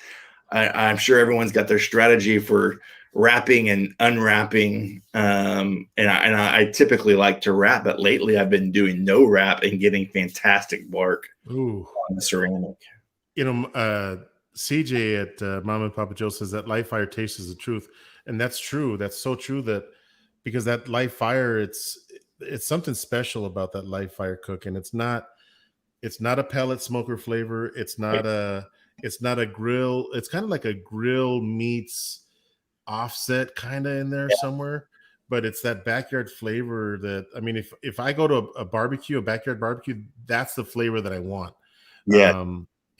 I'm sure everyone's got their strategy for wrapping and unwrapping. And I typically like to wrap, but lately I've been doing no wrap and getting fantastic bark. Ooh. On the ceramic. CJ at Mom and Papa Joe says that live fire taste is the truth, and that's true. That's so true. That because that live fire, it's something special about that live fire cook, and it's not a pellet smoker flavor. It's not a grill. It's kind of like a grill meets offset kind of in there somewhere. But it's that backyard flavor that, I mean, if I go to a backyard barbecue, that's the flavor that I want. Yeah.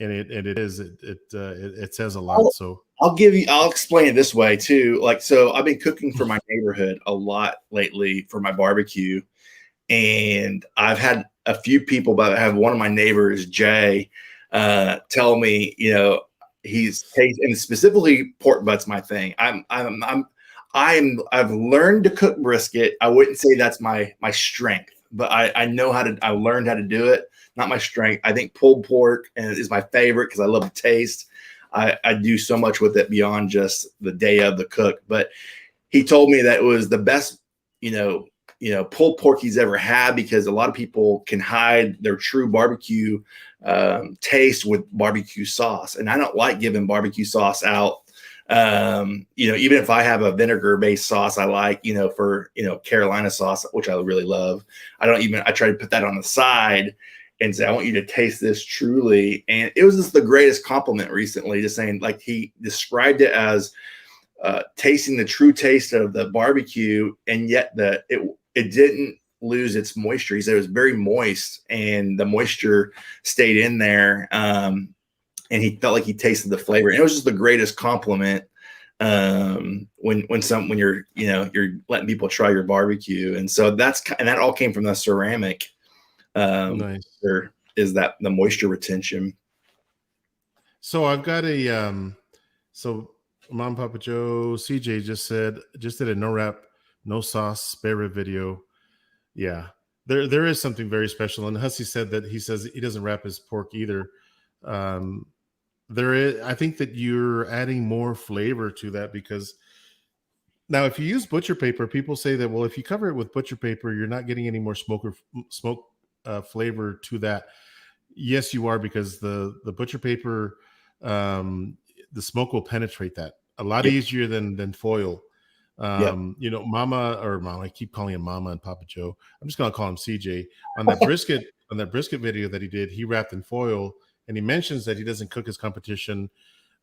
And it says a lot. So I'll explain it this way too. Like, so I've been cooking for my neighborhood a lot lately for my barbecue. And I've had a few people, but I have one of my neighbors, Jay, tell me, and specifically pork butt's my thing. I've learned to cook brisket. I wouldn't say that's my strength, but I learned how to do it. Not my strength. I think pulled pork is my favorite because I love the taste. I do so much with it beyond just the day of the cook. But he told me that it was the best, pulled pork he's ever had, because a lot of people can hide their true barbecue taste with barbecue sauce. And I don't like giving barbecue sauce out. Even if I have a vinegar based sauce, I like, for, Carolina sauce, which I really love. I try to put that on the side and say, I want you to taste this truly. And it was just the greatest compliment recently, just saying, like, he described it as tasting the true taste of the barbecue. And yet it didn't lose its moisture. He said it was very moist and the moisture stayed in there. And he felt like he tasted the flavor. And it was just the greatest compliment when you're letting people try your barbecue. And so that all came from the ceramic. nice. There is that the moisture retention. So I've got so Mom, Papa Joe, CJ just did a no wrap no sauce, spare rib video. Yeah, there is something very special. And Hussey said that he says he doesn't wrap his pork either. There is, I think that you're adding more flavor to that, because now if you use butcher paper, people say that, well, if you cover it with butcher paper, you're not getting any more smoke flavor to that. Yes, you are, because the butcher paper, the smoke will penetrate that a lot easier than foil. You know, Mama, I keep calling him Mama and Papa Joe. I'm just gonna call him CJ. On that brisket video that he did, he wrapped in foil, and he mentions that he doesn't cook his competition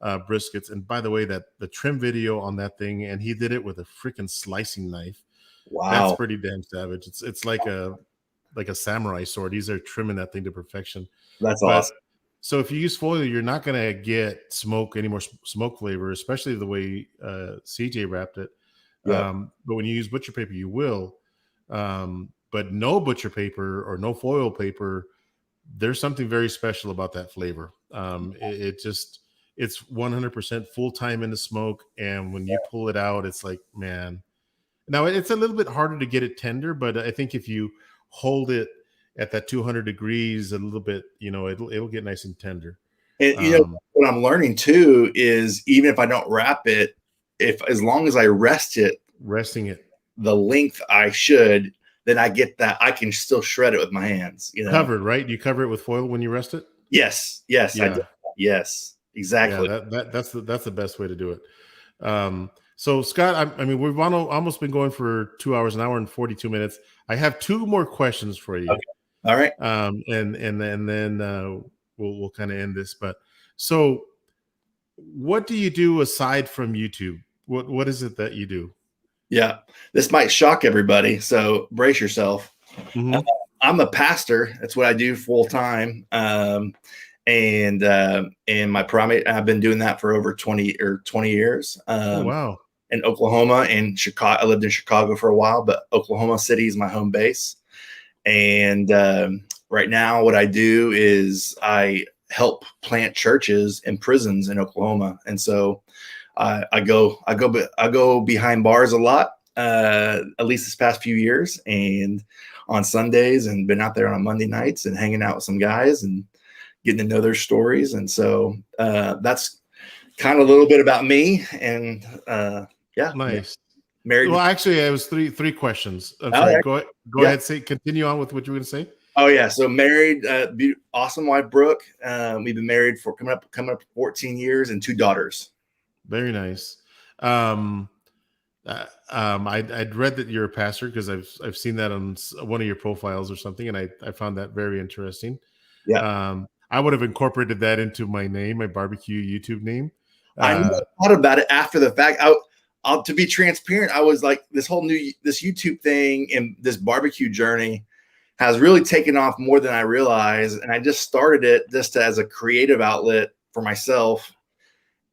briskets. And by the way, that the trim video on that thing, and he did it with a freaking slicing knife. Wow, that's pretty damn savage. It's like a samurai sword. He's there trimming that thing to perfection. That's awesome. So if you use foil, you're not going to get any more smoke flavor, especially the way CJ wrapped it. But when you use butcher paper, you will. But no butcher paper or no foil paper, there's something very special about that flavor. It's 100% full time in the smoke, and when you pull it out, it's like, man. Now it's a little bit harder to get it tender, but I think if you hold it at that 200 degrees a little bit, you know, it'll get nice and tender. And you know what I'm learning too is, even if I don't wrap it, as long as I resting it the length I should, then I get that I can still shred it with my hands. You know, covered, right? You cover it with foil when you rest it. Yes, I do. Yes, exactly. Yeah, that's the best way to do it. So Scott, I mean, we've almost been going for 2 hours, an hour and 42 minutes. I have 2 more questions for you. Okay. All right. And then we'll kind of end this. But so, what do you do aside from YouTube? What is it that you do? Yeah, this might shock everybody, so brace yourself. Mm-hmm. I'm a pastor. That's what I do full time. And my primate, I've been doing that for over 20 years. Oh, wow. In Oklahoma and Chicago. I lived in Chicago for a while, but Oklahoma City is my home base. And right now what I do is I help plant churches in prisons in Oklahoma. And so I go behind bars a lot, at least this past few years, and on Sundays, and been out there on Monday nights and hanging out with some guys and getting to know their stories. And so that's kind of a little bit about me. And yeah, nice. Married. Well, actually, it was three questions. I'm sorry. Go ahead. Continue on with what you were going to say. Oh yeah, so married, awesome wife Brooke. We've been married for coming up 14 years and 2 daughters. Very nice. I'd read that you're a pastor because I've seen that on one of your profiles or something, and I found that very interesting. Yeah. I would have incorporated that into my name, my barbecue YouTube name. I thought about it after the fact. I'll to be transparent, I was like, this YouTube thing and this barbecue journey has really taken off more than I realized. And I just started it just as a creative outlet for myself.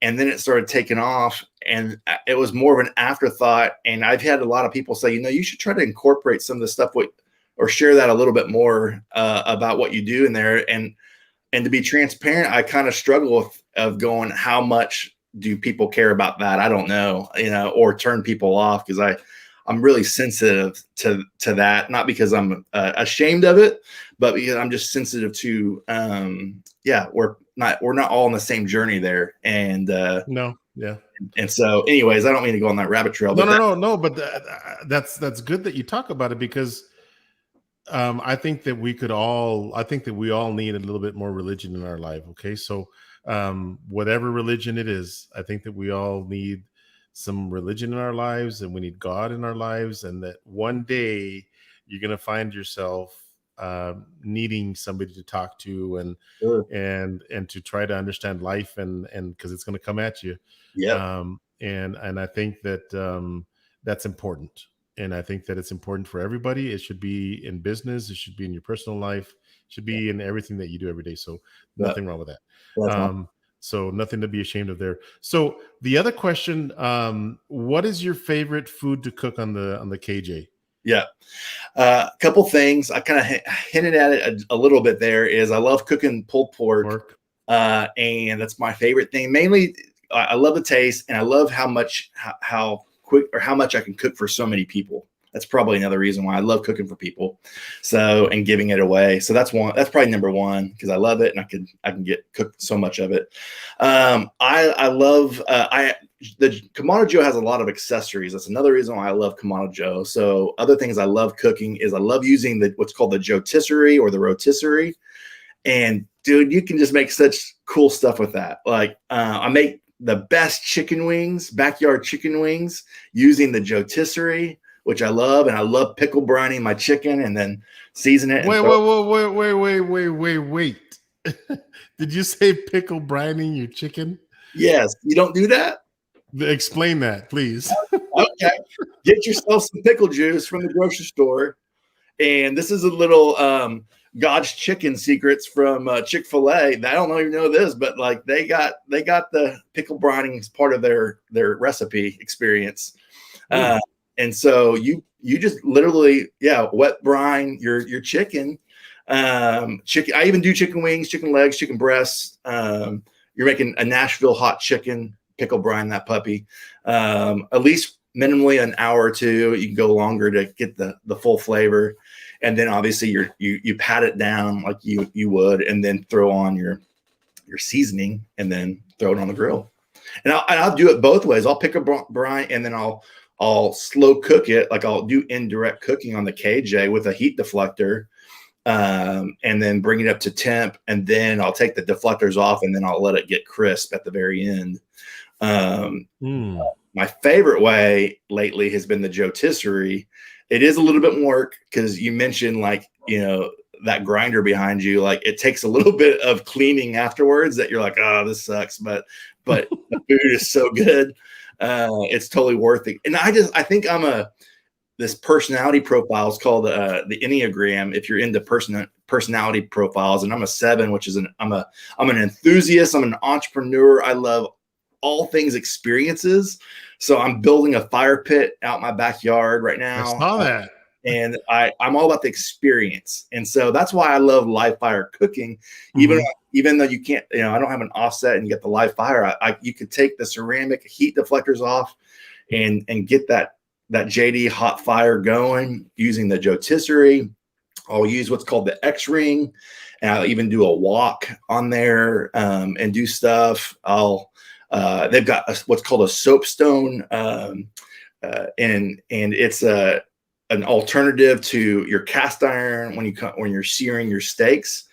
And then it started taking off, and it was more of an afterthought. And I've had a lot of people say, you should try to incorporate some of the stuff or share that a little bit more about what you do in there. And to be transparent, I kind of struggle of going, how much do people care about that? I don't know, or turn people off, because I'm really sensitive to that, not because I'm ashamed of it, but because I'm just sensitive to, we're not all on the same journey there. And no. Yeah. And so anyways, I don't mean to go on that rabbit trail. No. But that's good that you talk about it, because I think that we all need a little bit more religion in our life. Okay. So whatever religion it is, I think that we all need some religion in our lives, and we need God in our lives, and that one day you're going to find yourself needing somebody to talk to and to try to understand life, and because it's going to come at you. Yeah. And I think that that's important. And I think that it's important for everybody. It should be in business. It should be in your personal life. It should be in everything that you do every day. So nothing wrong with that. So nothing to be ashamed of there. So the other question, what is your favorite food to cook on the KJ? Yeah. A couple things. I kind of hinted at it a little bit there. Is I love cooking pulled pork. And that's my favorite thing. Mainly, I love the taste, and I love how how much I can cook for so many people. That's probably another reason why I love cooking for people. So, and giving it away. So that's probably number one, because I love it and I can cook so much of it. I love, the Kamado Joe has a lot of accessories. That's another reason why I love Kamado Joe. So other things I love cooking is I love using what's called the rotisserie or the rotisserie. And dude, you can just make such cool stuff with that. Like I make the best chicken wings, backyard chicken wings, using the rotisserie, which I love. And I love pickle brining my chicken and then season it. Wait. Did you say pickle brining your chicken? Yes. You don't do that? Explain that, please. Okay. Get yourself some pickle juice from the grocery store. And this is a little God's chicken secrets from Chick-fil-A. I don't even know this, but like they got the pickle brining as part of their recipe experience. And so you just literally, wet brine your chicken. Chicken. I even do chicken wings, chicken legs, chicken breasts. You're making a Nashville hot chicken, pickle brine that puppy. At least minimally an hour or two. You can go longer to get the full flavor. And then obviously you pat it down like you would, and then throw on your seasoning and then throw it on the grill. And I'll do it both ways. I'll pick a brine and then I'll slow cook it. Like I'll do indirect cooking on the KJ with a heat deflector, and then bring it up to temp. And then I'll take the deflectors off and then I'll let it get crisp at the very end. My favorite way lately has been the rotisserie. It is a little bit more work because you mentioned that grinder behind you. Like it takes a little bit of cleaning afterwards that you're like, oh, this sucks. But the food is so good. It's totally worth it. And I think this personality profile is called the Enneagram. If you're into personality profiles, and I'm a 7, which is I'm an enthusiast. I'm an entrepreneur. I love all things experiences. So I'm building a fire pit out my backyard right now. I saw that. And I'm all about the experience. And so that's why I love live fire cooking. Mm-hmm. Even though you can't, I don't have an offset and get the live fire. You could take the ceramic heat deflectors off and get that JD hot fire going using the rotisserie. I'll use what's called the X-ring, and I'll even do a wok on there and do stuff. They've got what's called a soapstone, and it's an alternative to your cast iron when you're searing your steaks.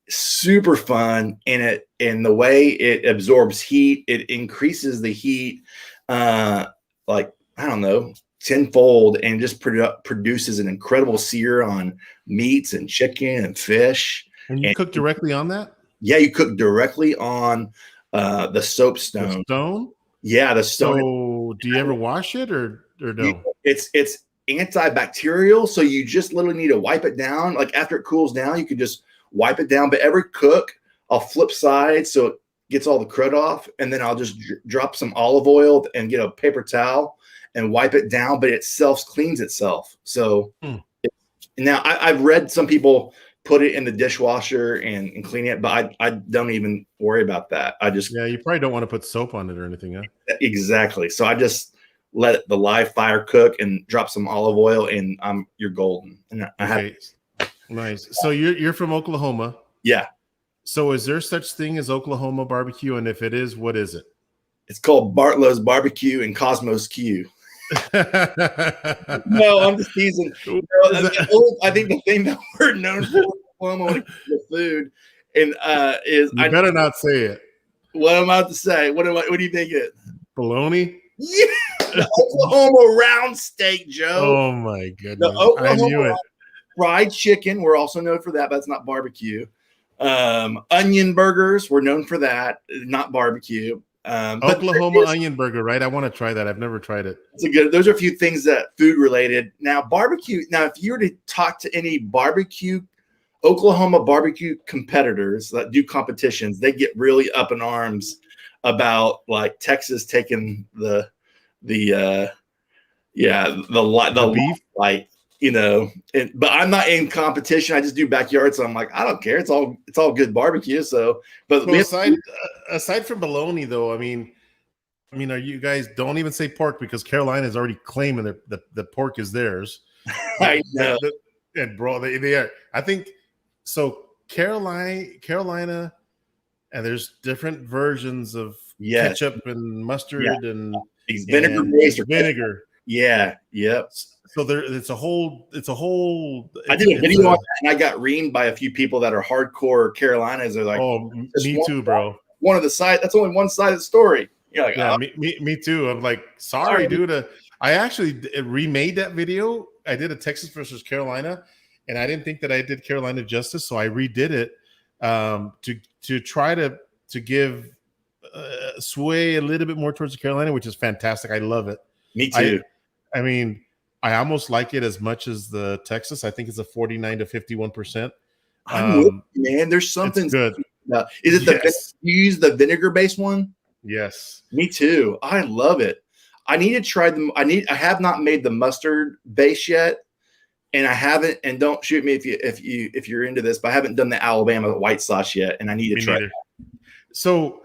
Super fun, and the way it absorbs heat, it increases the heat, like I don't know, tenfold, and just produces an incredible sear on meats and chicken and fish. And you cook directly on that? Yeah, you cook directly on the soapstone. The stone? Yeah, the stone. So do you ever wash it or no? It's antibacterial, so you just literally need to wipe it down. Like after it cools down, you can just wipe it down. But every cook, I'll flip sides so it gets all the crud off, and then I'll just drop some olive oil and get a paper towel and wipe it down. But it self-cleans itself. So now I've read some people put it in the dishwasher and clean it, but I don't even worry about that. You probably don't want to put soap on it or anything, huh? Exactly. So I just let the live fire cook and drop some olive oil, and you're golden. And Nice. So you're from Oklahoma. Yeah. So is there such thing as Oklahoma barbecue? And if it is, what is it? It's called Bartlows BBQ and Cosmo's Q. No, I'm just teasing. I think the thing that we're known for Oklahoma when it comes to food is you better not say it. What am I about to say? What do you think it? Bologna? Yeah, the Oklahoma round steak, Joe. Oh my goodness! The Oklahoma I knew it. Fried chicken. We're also known for that, but it's not barbecue. Onion burgers. We're known for that, not barbecue. Oklahoma onion burger, right? I want to try that. I've never tried it. Those are a few things that food related. Now, barbecue. Now, if you were to talk to any Oklahoma barbecue competitors that do competitions, they get really up in arms about like Texas taking the beef, like but I'm not in competition. I just do backyard, so I'm like, I don't care. It's all good barbecue. So, but aside from bologna, though, I mean, I mean, are you guys don't even say pork because Carolina is already claiming that the pork is theirs. I know. And bro, they are. I think so. Carolina, and there's different versions of ketchup and mustard and vinegar based or vinegar. Yeah. Yep. So it's a whole. I did a video on that, and I got reamed by a few people that are hardcore Carolinas. They're like, "Oh, me too, bro." One of the side. That's only one side of the story. You're like, yeah, oh. me too. I'm like, sorry, dude. I actually remade that video. I did a Texas versus Carolina, and I didn't think that I did Carolina justice, so I redid it to try to give sway a little bit more towards the Carolina, which is fantastic. I love it. Me too. I mean, I almost like it as much as the Texas. I think it's a 49 to 51%. I'm with you, man. There's something good. Is it you use the vinegar based one? Yes. Me too. I love it. I need to try them. I have not made the mustard base yet, and I haven't. And don't shoot me if you're into this, but I haven't done the Alabama white sauce yet, and I need to try it. So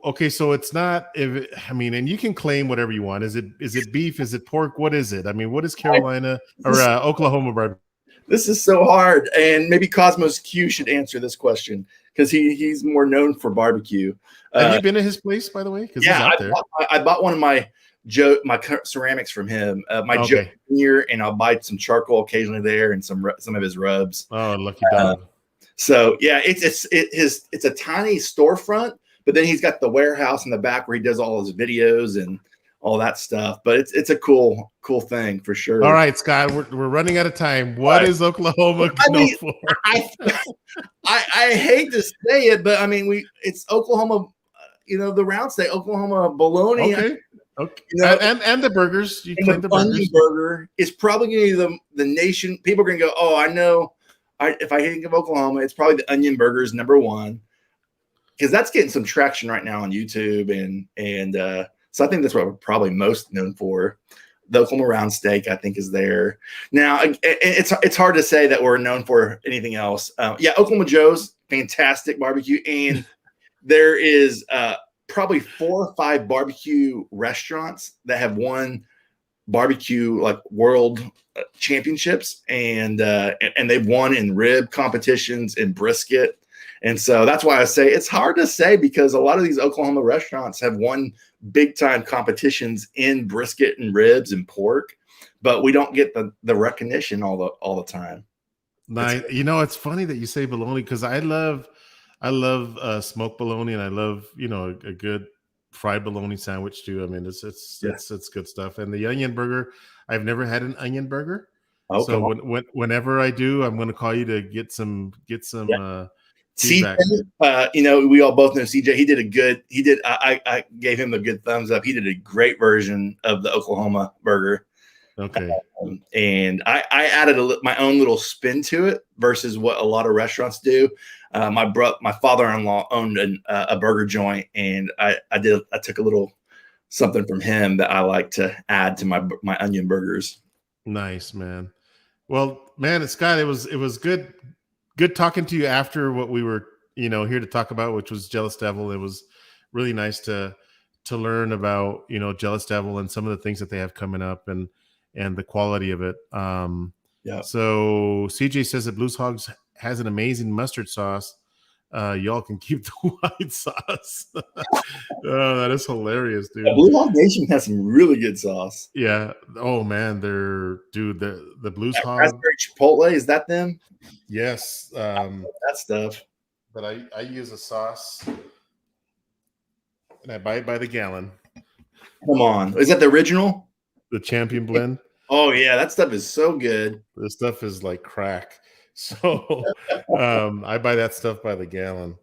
okay, so it's not. And you can claim whatever you want. Is it beef? Is it pork? What is it? I mean, what is Carolina or Oklahoma barbecue? This is so hard, and maybe Cosmo's Q should answer this question because he's more known for barbecue. Have you been to his place, by the way? Yeah, I bought one of my ceramics from him. Joe Jr., and I'll buy some charcoal occasionally there, and some of his rubs. Oh, lucky dog. So yeah, it's a tiny storefront, but then he's got the warehouse in the back where he does all his videos and all that stuff. But it's a cool thing for sure. All right, Scott, we're running out of time. What is Oklahoma known for? I hate to say it, but I mean it's Oklahoma. The round state, Oklahoma bologna. Okay. And the burgers. You claim the burgers. Onion burger is probably going to be the nation. People are going to go, oh, I know. If I think of Oklahoma, it's probably the onion burgers #1 because that's getting some traction right now on YouTube, and so I think that's what we're probably most known for. The Oklahoma round steak, I think, is there now. It's hard to say that we're known for anything else. Oklahoma Joe's fantastic barbecue, and there is probably 4 or 5 barbecue restaurants that have won barbecue like world championships, and they've won in rib competitions and brisket. And so that's why I say it's hard to say because a lot of these Oklahoma restaurants have won big time competitions in brisket and ribs and pork, but we don't get the recognition all the time. Nice. It's funny that you say bologna because I love smoked bologna, and I love a good fried bologna sandwich too. I mean, it's good stuff. And the onion burger, I've never had an onion burger. Okay. So whenever I do, I'm going to call you to get some. Yeah. CJ, we all both know CJ. I gave him a good thumbs up. He did a great version of the Oklahoma burger. Okay. And I added my own little spin to it versus what a lot of restaurants do. My father-in-law owned a burger joint, and I took a little something from him that I like to add to my onion burgers. Nice, man. Well, man, Scott, it was good talking to you after what we were here to talk about, which was Jealous Devil. It was really nice to learn about Jealous Devil and some of the things that they have coming up and the quality of it. So CJ says that Blues Hogs has an amazing mustard sauce. Y'all can keep the white sauce. Oh, that is hilarious, dude. Blue Hog Nation has some really good sauce. Yeah. Oh man, the Blues Hog raspberry chipotle, is that them? Yes. That stuff. But I use a sauce and I buy it by the gallon. Come on. Is that the original? The Champion Blend. Oh yeah, that stuff is so good. This stuff is like crack. So I buy that stuff by the gallon.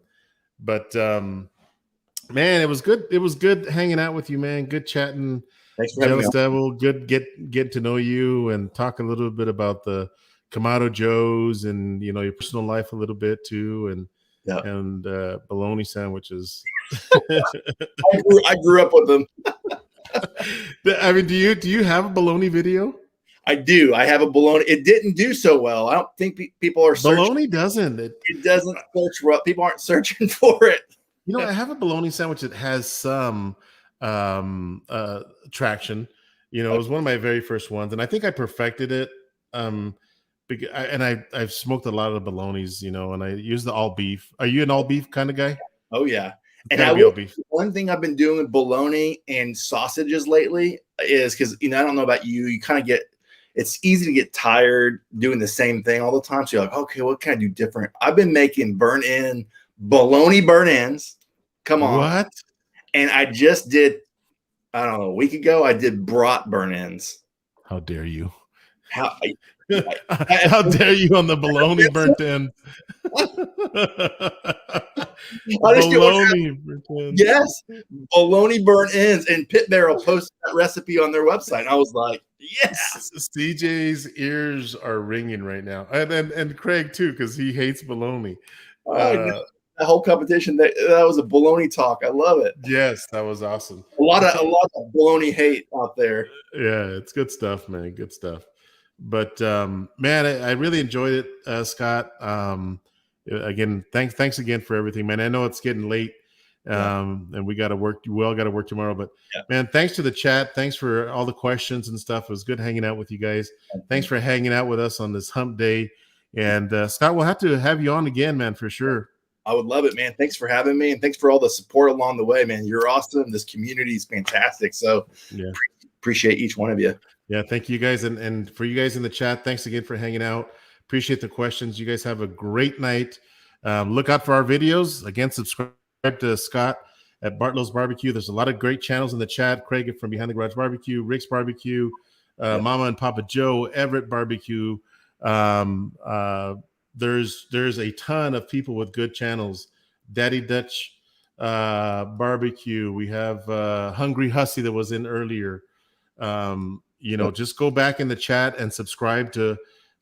But man, it was good. It was good hanging out with you, man. Good chatting. Thanks for having me. Jealous Devil. Good get to know you and talk a little bit about the Kamado Joes and your personal life a little bit too, and bologna sandwiches. I grew up with them. I mean, do you have a bologna video? I do. I have a bologna. It didn't do so well. I don't think people are searching. Bologna doesn't. It doesn't search. People aren't searching for it. I have a bologna sandwich that has some traction. You know, it was one of my very first ones, and I think I perfected it. I've smoked a lot of bolognas, you know, and I use the all beef. Are you an all beef kind of guy? Oh yeah. It's And gotta be all beef. one thing I've been doing with bologna and sausages lately is because, you know, I don't know about you, you kind of get, it's easy to get tired doing the same thing all the time. So you're like, okay, what can I do different? I've been making bologna burn ins. Come on. What? And I just did, I don't know, a week ago, I did brat burn ins. How dare you? How dare you on the bologna burnt end? Bologna burnt ends. Yes, bologna burn ends, and Pit Barrel posted that recipe on their website. And I was like, yes. CJ's ears are ringing right now, and Craig too, because he hates bologna. The whole competition, that was a bologna talk. I love it. Yes, that was awesome. A lot of bologna hate out there. Yeah, it's good stuff, man. Good stuff. But man, I really enjoyed it, Scott. Again, thanks again for everything, man. I know it's getting late, and we got to work. We all got to work tomorrow. But man, thanks to the chat. Thanks for all the questions and stuff. It was good hanging out with you guys. Thanks for hanging out with us on this hump day. And Scott, we'll have to have you on again, man, for sure. I would love it, man. Thanks for having me, and thanks for all the support along the way, man. You're awesome. This community is fantastic. So appreciate each one of you. Yeah, thank you guys. And for you guys in the chat, thanks again for hanging out. Appreciate the questions. You guys have a great night. Look out for our videos. Again, subscribe to Scott at Bartlows BBQ. There's a lot of great channels in the chat. Craig from Behind the Garage Barbecue, Rick's Barbecue, Mama and Papa Joe, Everett Barbecue. There's a ton of people with good channels. Daddy Dutch Barbecue. We have Hungry Hussy that was in earlier. You know, just go back in the chat and subscribe to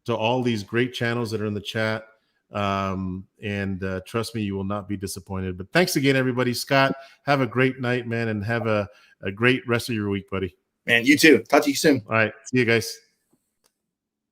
all these great channels that are in the chat. And trust me, you will not be disappointed. But thanks again, everybody. Scott, have a great night, man, and have a great rest of your week, buddy. Man, you too. Talk to you soon. All right. See you guys.